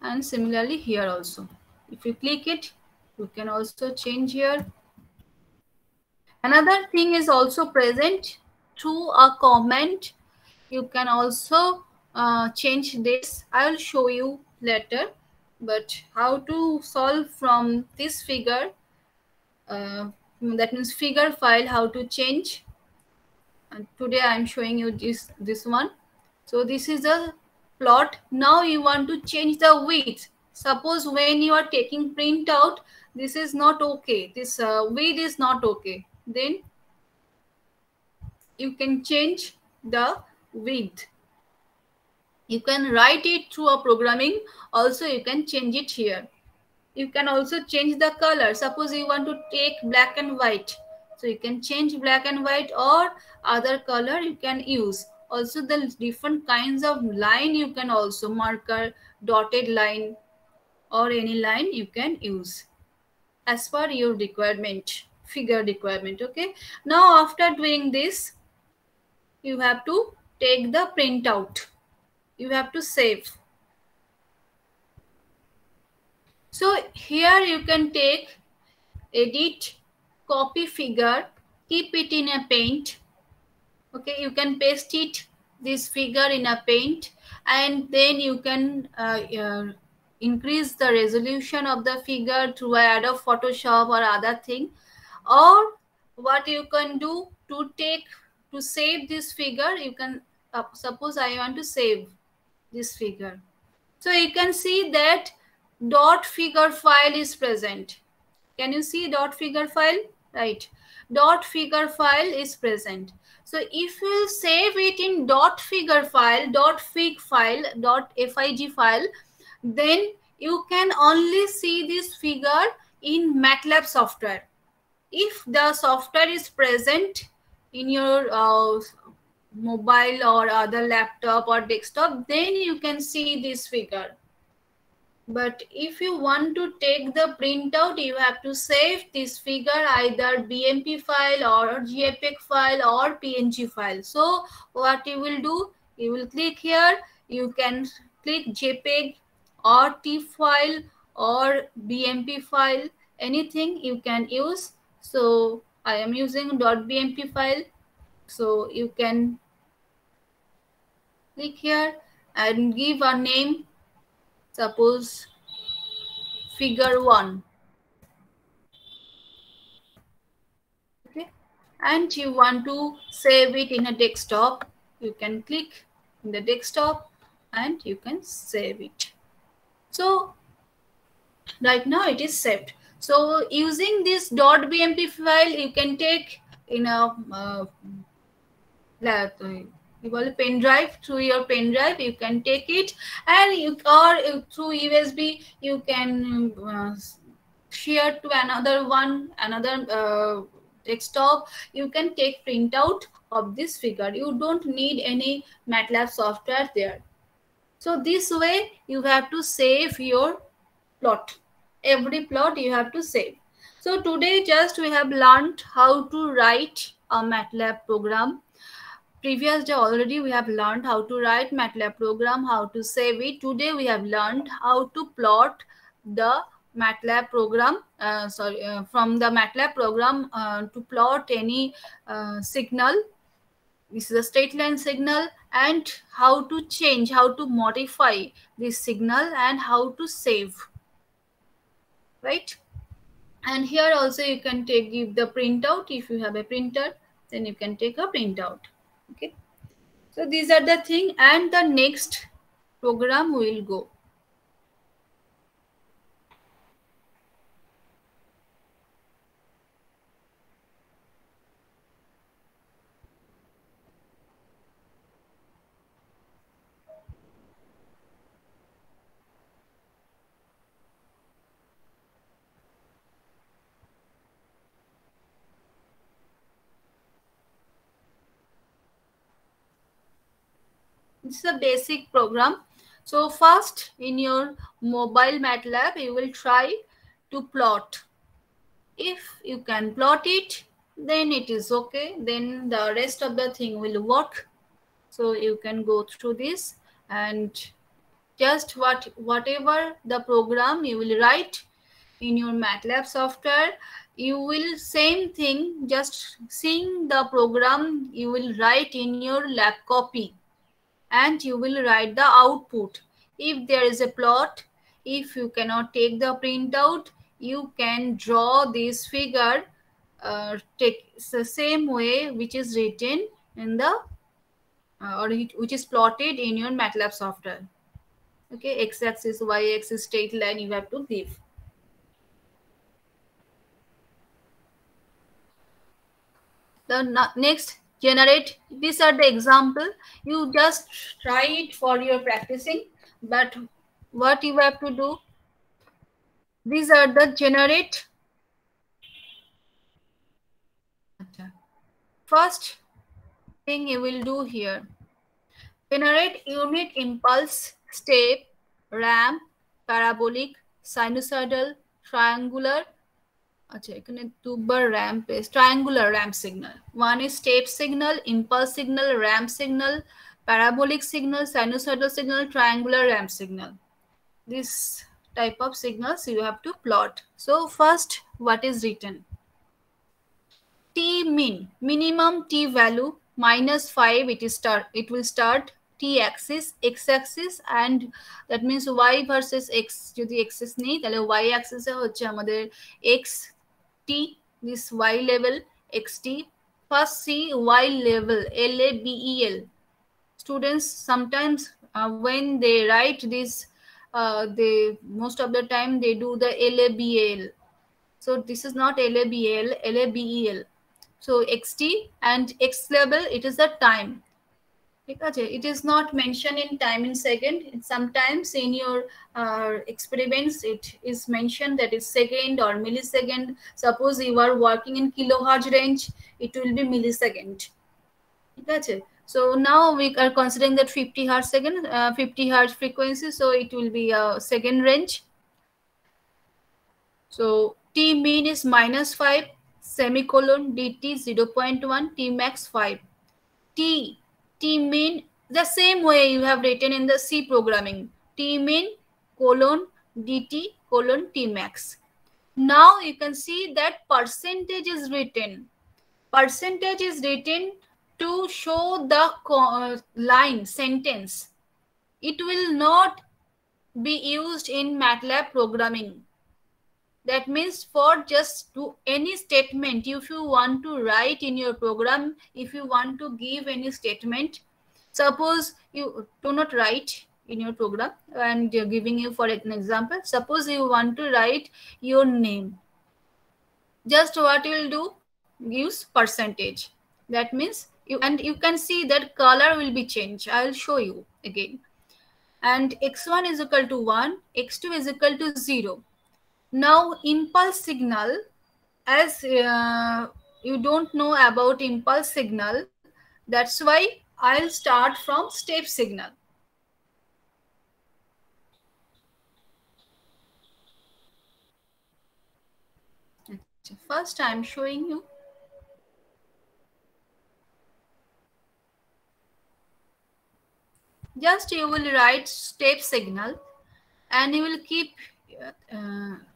And similarly here also, if you click it, you can also change here. Another thing is also present through a comment. You can also change this. I will show you later. But how to solve from this figure, that means figure file, how to change. And today I am showing you this one. So this is a plot. Now you want to change the width. Suppose when you are taking print out, this is not okay. This width is not okay. Then you can change the width. You can write it through a programming. Also you can change it here. You can also change the color. Suppose you want to take black and white, so you can change black and white, or other color you can use. Also the different kinds of line you can also, marker, dotted line, or any line you can use as per your requirement, figure requirement. Okay, now after doing this, you have to take the printout. You have to save. So here you can take, edit, copy figure, keep it in a paint. Okay, you can paste it, this figure, in a paint, and then you can increase the resolution of the figure through Adobe Photoshop or other thing. Or what you can do to save this figure, you can suppose I want to save this figure. So you can see that dot figure file is present. Can you see dot figure file? Right. Dot figure file is present. So if you save it in dot figure file, dot fig file, dot fig file, then you can only see this figure in MATLAB software. If the software is present in your mobile or other laptop or desktop, then you can see this figure. But if you want to take the printout, you have to save this figure either BMP file or JPEG file or PNG file. So what you will do, you will click here, you can click JPEG or TIFF file or BMP file, anything you can use. So I am using .bmp file. So you can click here and give a name, suppose figure 1. Okay, and you want to save it in a desktop, you can click in the desktop and you can save it. So right now it is saved. So using this .bmp file, you can take in a pen drive, through your pen drive you can take it, and you or through USB you can share to another desktop. You can take printout of this figure. You don't need any MATLAB software there. So this way you have to save your plot. Every plot you have to save. So today just we have learned how to write a MATLAB program. Previous day already we have learned how to write MATLAB program, how to save it. Today we have learned how to plot the MATLAB program, from the MATLAB program to plot any signal. This is a straight line signal, and how to change, how to modify this signal, and how to save, right? And here also you can give the printout. If you have a printer, then you can take a printout. Okay, so these are the thing, and the next program will go. It's a basic program. So first in your mobile MATLAB, you will try to plot. If you can plot it, then it is okay. Then the rest of the thing will work. So you can go through this, and just whatever the program you will write in your MATLAB software, you will same thing, just seeing the program you will write in your lab copy, and you will write the output. If there is a plot, if you cannot take the printout, you can draw this figure, take the same way which is written in the which is plotted in your MATLAB software. Okay, x-axis, y-axis, straight line you have to give. The next, generate. These are the example. You just try it for your practicing, but what you have to do, these are the generate. First thing you will do here, generate unit impulse, step, ramp, parabolic, sinusoidal, triangular. এখানে দুবার ramp is triangular ramp signal. One is step signal, impulse signal, ramp signal, parabolic signal, sinusoidal signal, triangular ramp signal. This type of signals you have to plot. So first, what is written? T min, minimum T value -5. It will start T axis, x axis, and that means y versus x. যদি axis নেই তাহলে y axis এ হচ্ছে আমাদের x t, this y level xt. First see y level, LABEL. Students sometimes when they write this, they most of the time they do the LABEL. So this is not LABEL, LABEL. So xt and x level, it is the time. It is not mentioned in time in second. Sometimes in your experiments it is mentioned that it's second or millisecond. Suppose you are working in kilohertz range, it will be millisecond. So now we are considering that 50 hertz second, 50 hertz frequency. So it will be a second range. So T mean is -5 semicolon dt 0.1 T max 5. T mean the same way you have written in the C programming. T mean colon dt colon T max. Now you can see that percentage is written. Percentage is written to show the line sentence. It will not be used in MATLAB programming. That means for just to any statement, if you want to write in your program, if you want to give any statement, suppose you do not write in your program, and you're giving you for an example, suppose you want to write your name. Just what you will do, use percentage. That means you can see that color will be changed. I will show you again. And x1 is equal to 1, x2 is equal to 0. Now impulse signal, as you don't know about impulse signal, that's why I'll start from step signal. First I'm showing you. Just you will write step signal and you will keep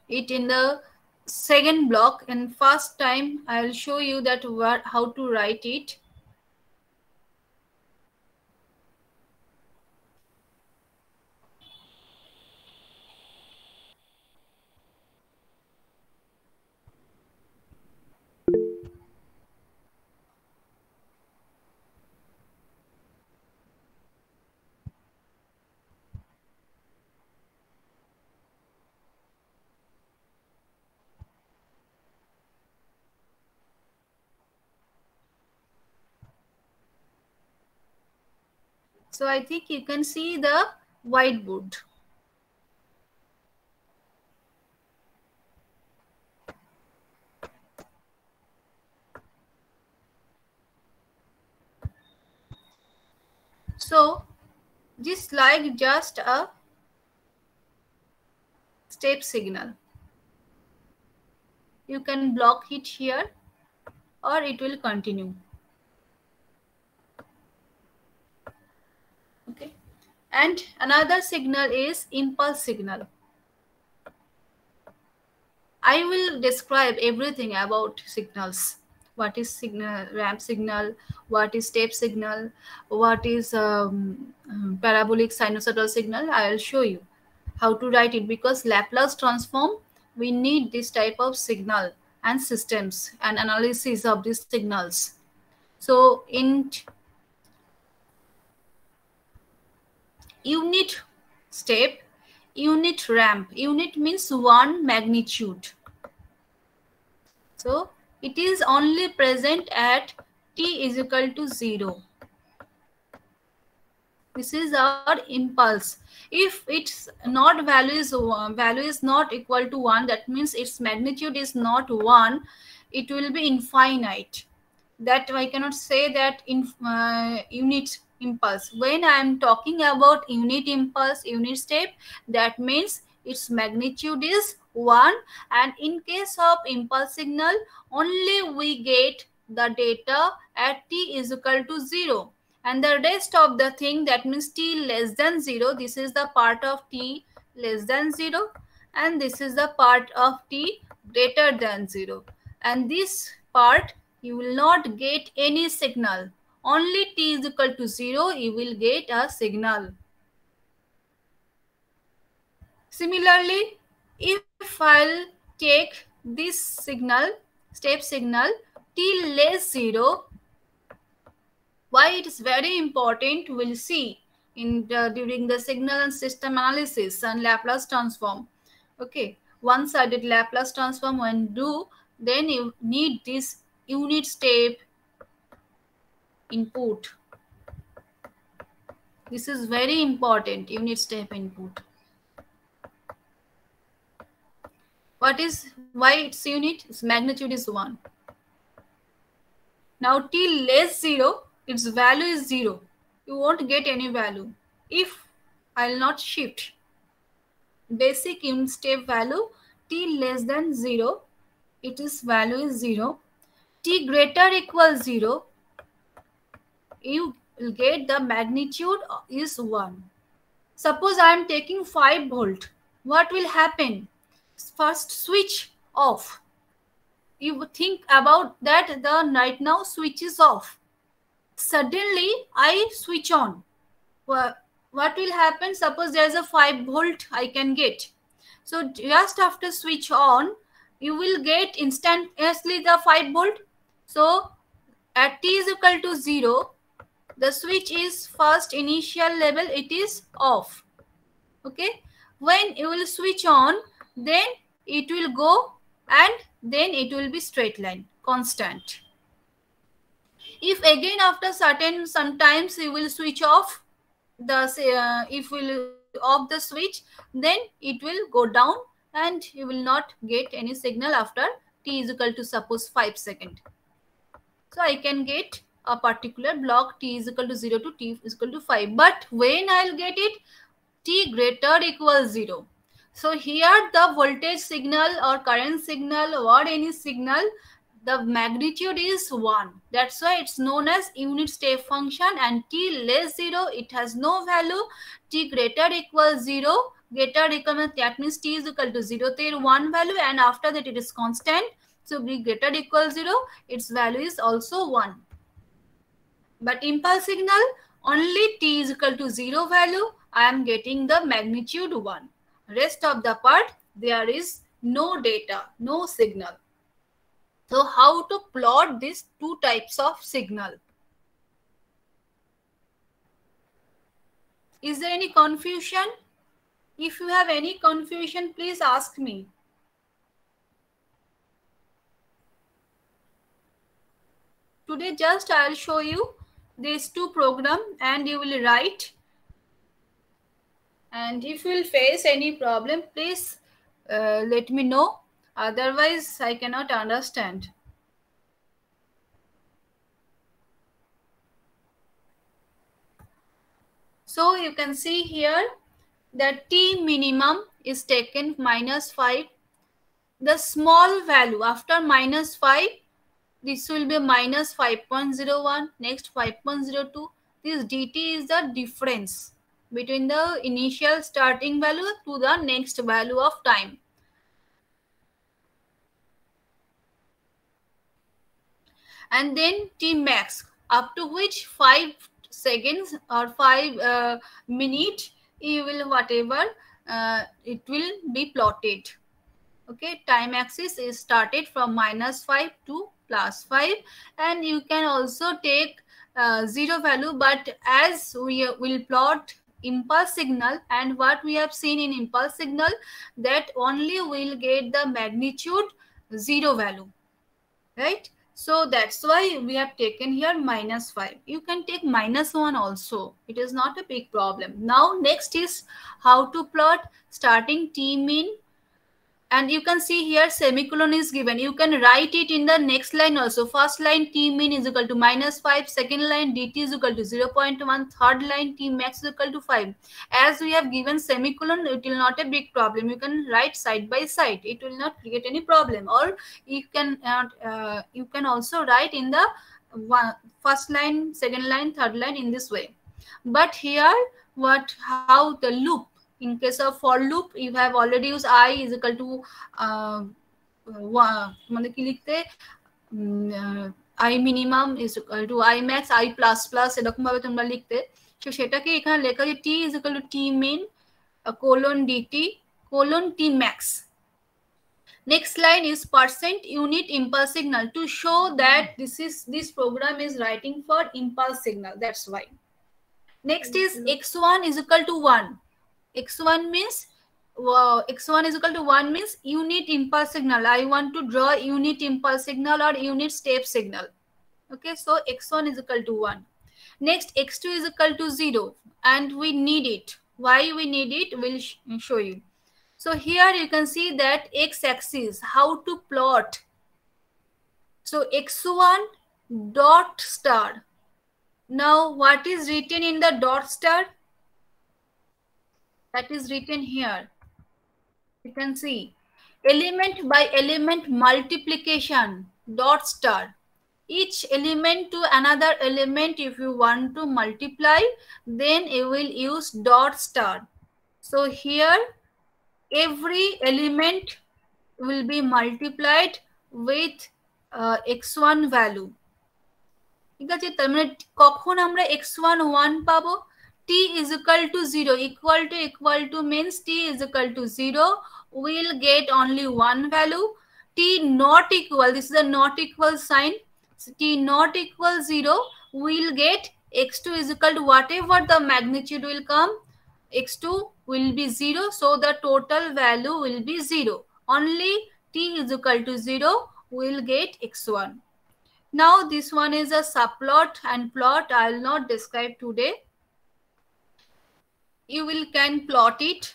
it in the second block, and first time I will show you that how to write it. So I think you can see the whiteboard. So this like just a step signal. You can block it here or it will continue. Okay. And another signal is impulse signal. I will describe everything about signals. What is signal, ramp signal, what is step signal, what is parabolic sinusoidal signal. I will show you how to write it, because Laplace transform, we need this type of signal and systems and analysis of these signals. So in unit step, unit ramp, unit means one magnitude. So it is only present at t is equal to 0. This is our impulse. If its not value is not equal to 1, that means its magnitude is not 1, it will be infinite. That I cannot say that in unit impulse. When I am talking about unit impulse, unit step, that means its magnitude is 1, and in case of impulse signal, only we get the data at t is equal to 0. And the rest of the thing, that means t less than 0, this is the part of t less than 0, and this is the part of t greater than 0. And this part, you will not get any signal. Only t is equal to 0, you will get a signal. Similarly, if I'll take this signal, step signal, t less 0, why it is very important, we'll see in during the signal and system analysis and Laplace transform. Okay, one-sided Laplace transform when do, then you need this unit step input. This is very important, unit step input. Why its unit? Its magnitude is 1. Now t less 0, its value is 0. You won't get any value if I'll not shift. Basic unit step value t less than 0, its value is 0. T greater equals 0, you will get the magnitude is 1. Suppose I am taking 5 volt. What will happen? First switch off. You think about that, the right now switch is off. Suddenly I switch on. What will happen? Suppose there is a 5 volt I can get. So just after switch on, you will get instantaneously the 5 volt. So at t is equal to 0, the switch is first initial level, it is off. Okay. When you will switch on, then it will go and then it will be straight line, constant. If again after sometimes you will switch off the if will off the switch, then it will go down and you will not get any signal after t is equal to suppose 5 seconds. So I can get a particular block t is equal to 0 to t is equal to 5. But when I'll get it, t greater equals 0. So here the voltage signal or current signal or any signal, the magnitude is 1. That's why it's known as unit step function, and t less 0, it has no value. T greater equals 0. Greater equals, that means t is equal to 0, there 1 value, and after that it is constant. So greater equals 0, its value is also 1. But impulse signal, only t is equal to 0 value, I am getting the magnitude 1. Rest of the part, there is no data, no signal. So how to plot these two types of signal? Is there any confusion? If you have any confusion, please ask me. Today just I will show you these two programs and you will write. And if you will face any problem, please let me know. Otherwise, I cannot understand. So you can see here that T minimum is taken -5. The small value after -5, this will be -5.01, next 5.02. This dt is the difference between the initial starting value to the next value of time. And then T max, up to which 5 seconds or 5 minutes, you will whatever it will be plotted. Okay, time axis is started from -5 to +5, and you can also take 0 value, but as we will plot impulse signal, and what we have seen in impulse signal, that only will get the magnitude 0 value, right? So that's why we have taken here -5. You can take -1 also. It is not a big problem. Now next is how to plot starting T min. And you can see here semicolon is given. You can write it in the next line also. First line T min is equal to -5. Second line dt is equal to 0.1. Third line T max is equal to 5. As we have given semicolon, it will not a big problem. You can write side by side. It will not create any problem. Or you can also write in the first line, second line, third line in this way. But here how the loop. In case of for loop, you have already used I is equal to I minimum is equal to I max, I plus plus এরকম ভাবে তোমরা লিখতে। তো সেটাকে এখানে লেখা যে T is equal to T min colon dt colon T max. Next line is percent unit impulse signal, to show that this program is writing for impulse signal. That's why. Next is x1 is equal to 1. x1 means x1 is equal to 1 means unit impulse signal. I want to draw unit impulse signal or unit step signal. Okay, so x1 is equal to 1. Next, x2 is equal to 0, and we need it. Why we need it, we'll show you. So here you can see that x-axis, how to plot. So x1 dot star, Now what is written in the dot star? That is written here. You can see element by element multiplication, dot star. Each element to another element, if you want to multiply, then you will use dot star. So here every element will be multiplied with x1 value. ঠিক আছে, তার মানে কখন আমরা x1 1 পাবো? T is equal to 0. Equal to means T is equal to 0. We'll get only one value. T not equal, this is a not equal sign. T not equal 0, we'll get x2 is equal to whatever the magnitude will come, x2 will be 0. So the total value will be 0. Only T is equal to 0, we'll get x1. Now this one is a subplot and plot. I will not describe today. You will can plot it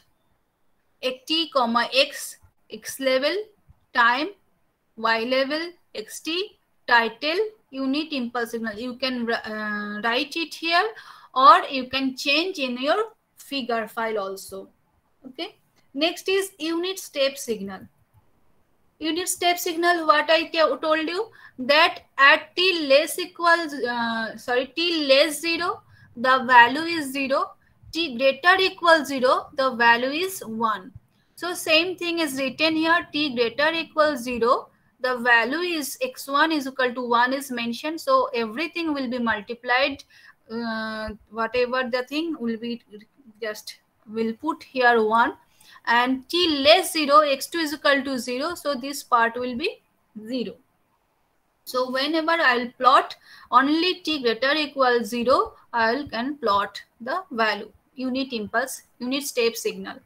t comma x level, time, y level, xt, title, unit impulse signal. You can write it here or you can change in your figure file also. Okay. Next is unit step signal. Unit step signal, what I told you, that at t less equals t less 0, the value is 0. T greater equals 0, the value is 1. So same thing is written here. T greater equals 0, the value is x1 is equal to 1 is mentioned. So everything will be multiplied. Whatever the thing will be, just will put here 1. And t less 0, x2 is equal to 0. So this part will be 0. So whenever I'll plot only t greater equals 0, I can plot the value, unit impulse, unit step signal.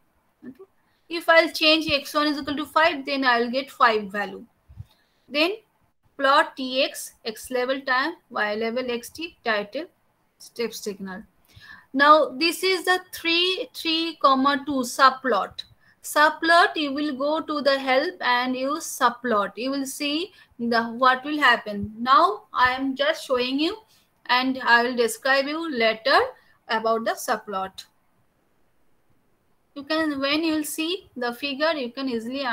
Okay. If I'll change x1 is equal to 5, then I'll get 5 value. Then plot tx, x level, time, y level, xt, title, step signal. Now this is the 3,3,2 subplot. Subplot, you will go to the help and use subplot. You will see what will happen. Now I am just showing you and I will describe you later about the subplot. You can, when you will see the figure, you can easily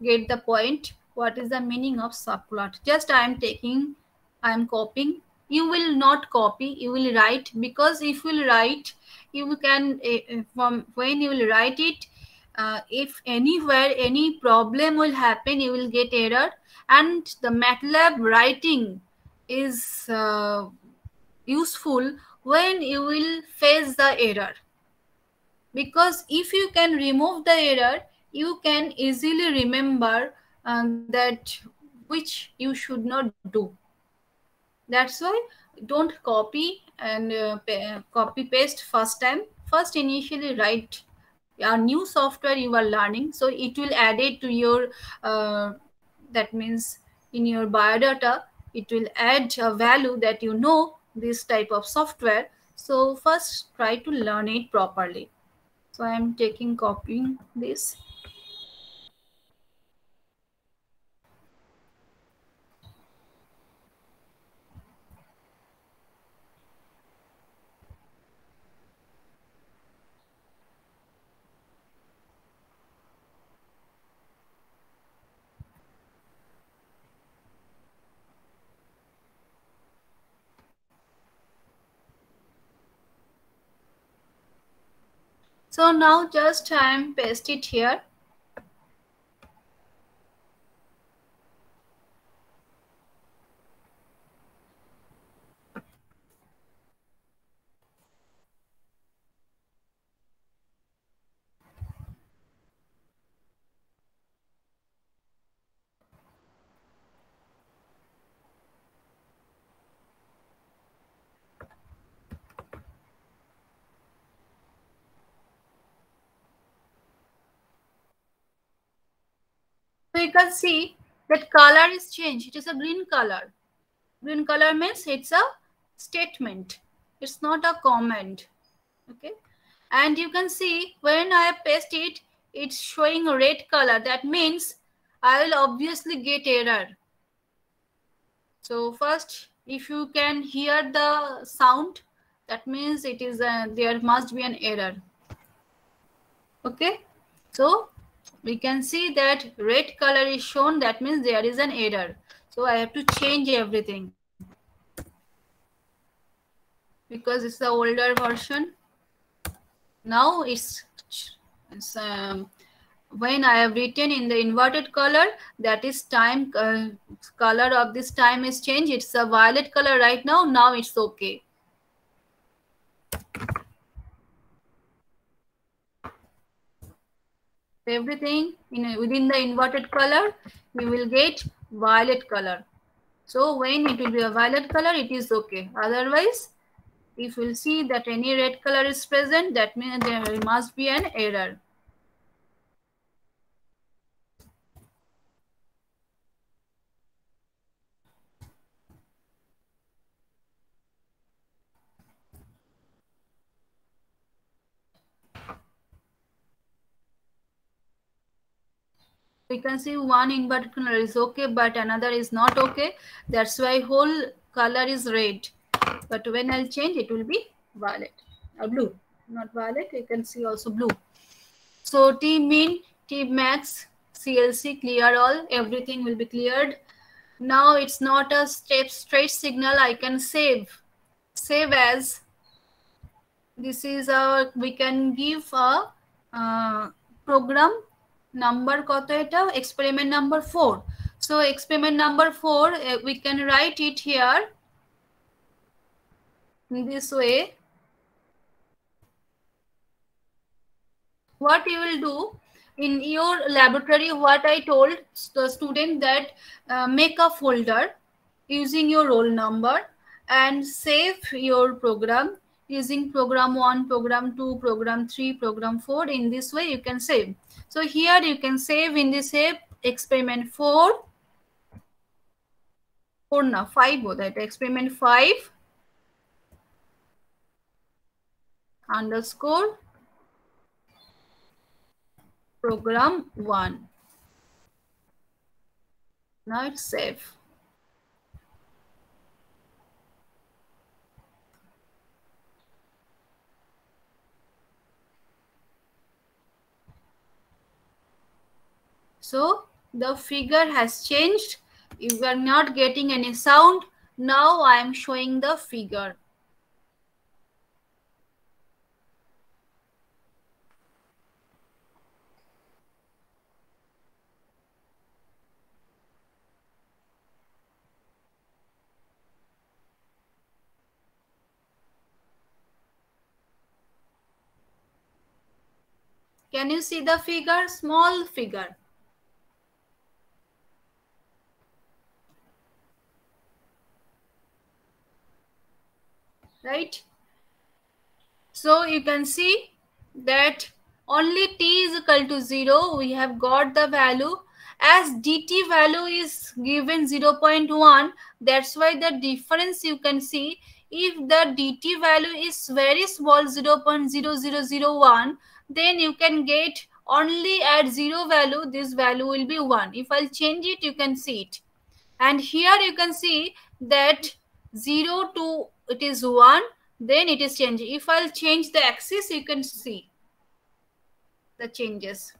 get the point. What is the meaning of subplot? Just I am copying. You will not copy, you will write, because if you will write, you can from when you will write it, if anywhere any problem will happen, you will get error. And the MATLAB writing is useful when you will face the error, because if you can remove the error, you can easily remember that which you should not do. That's why don't copy and copy paste first time. First initially write a new software you are learning, so it will add it to your that means in your biodata, it will add a value that you know this type of software. So first try to learn it properly. So I am copying this. So now just I am paste it here. So you can see that color is changed. It is a green color. Green color means it's a statement. It's not a comment. Okay. And you can see when I paste it, it's showing a red color. That means I will obviously get error. So first If you can hear the sound, that means it is there must be an error. Okay, so we can see that red color is shown, that means there is an error. So I have to change everything because it's the older version. Now it's when I have written in the inverted color, that is time color of this time is changed. It's a violet color right now. Now it's okay. Everything within the inverted color, we will get violet color. So when it will be a violet color, it is okay. Otherwise, if we'll see that any red color is present, that means there must be an error. We can see one inverted color is okay, but another is not okay. That's why whole color is red. But when I'll change, it will be violet or blue. Not violet, you can see also blue. So T min, T max, CLC, clear all, everything will be cleared. Now it's not a straight signal. I can save as, this is our, we can give a program number koto eta, experiment number 4. So experiment number 4, we can write it here in this way. What you will do in your laboratory, what I told the student, that make a folder using your roll number and save your program using program 1, program 2, program 3, program 4. In this way you can save. So here you can save in this experiment 4 now 5 that experiment 5 underscore program 1. Now it's save. So the figure has changed. You are not getting any sound. Now I am showing the figure. Can you see the figure? Small figure. Right? So you can see that only t is equal to 0. We have got the value. As dt value is given 0.1, that's why the difference you can see, if the dt value is very small, 0.0001, then you can get only at 0 value, this value will be 1. If I'll change it, you can see it. And here you can see that 0 to it is 1, then it is changing. If I'll change the axis, you can see the changes.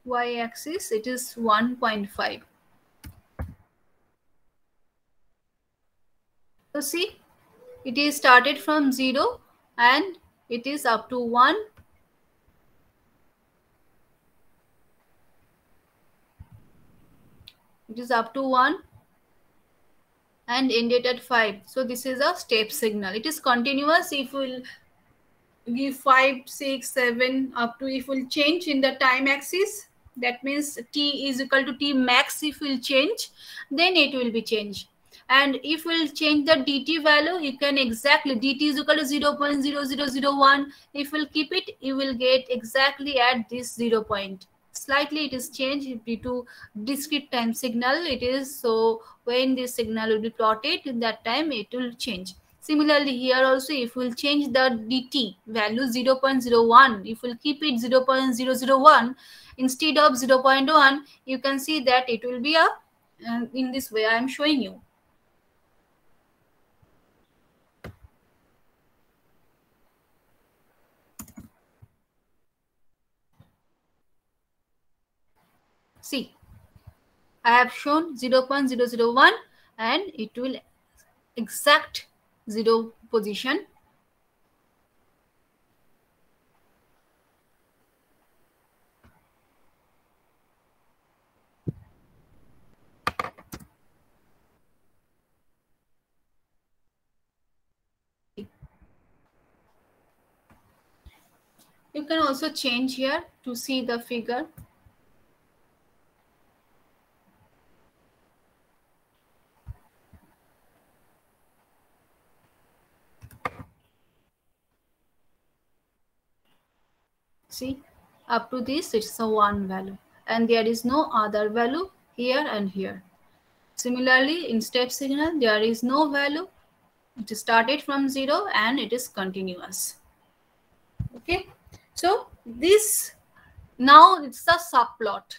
Y-axis, it is 1.5. So see, it is started from 0 and it is up to 1. It is up to 1 and ended at 5. So this is a step signal. It is continuous. If we'll give 5, 6, 7 up to, if we'll change in the time axis, that means t is equal to t max. If we'll change, then it will be changed. And if we'll change the dt value, you can exactly dt is equal to 0.0001. If we'll keep it, you will get exactly at this 0 point. Slightly it is changed due to discrete time signal. It is so when this signal will be plotted, in that time it will change. Similarly here also, if we'll change the dt value 0.01, if we'll keep it 0.001 instead of 0.1, you can see that it will be a in this way I am showing you. See, I have shown 0.001 and it will exact 0 position. You can also change here to see the figure. See, up to this it's a 1 value and there is no other value here and here. Similarly, in step signal there is no value. It started from 0 and it is continuous. Okay, so this now it's a subplot.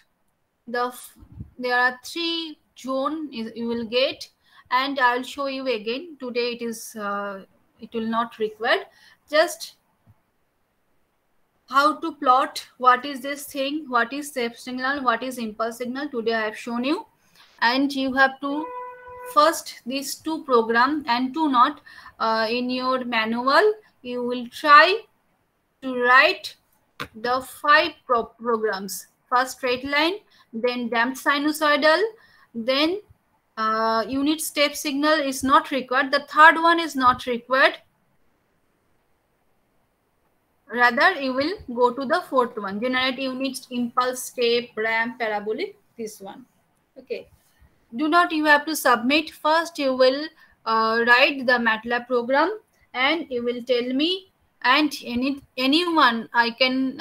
There are 3 zone you will get, and I'll show you again. Today it is it will not required. Just how to plot what is this thing, what is step signal, what is impulse signal. Today I have shown you, and you have to first these 2 program and 2 not in your manual. You will try to write the 5 programs. First straight line, then damped sinusoidal, then unit step signal is not required. The third one is not required. Rather, you will go to the 4th one, generate unit, impulse, step, ramp, parabolic, this one. Okay. Do not you have to submit. First you will write the MATLAB program and you will tell me, and anyone I can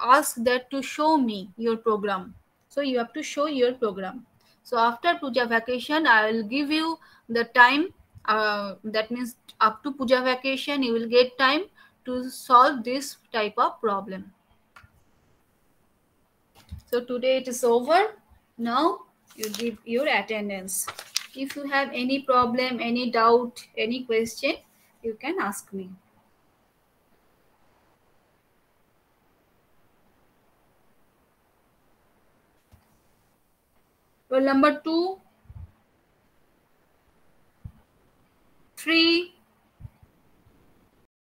ask that to show me your program. So you have to show your program. So after Puja vacation I will give you the time, that means up to Puja vacation you will get time to solve this type of problem. So today it is over. Now you give your attendance. If you have any problem, any doubt, any question, you can ask me. Roll number 2, 3,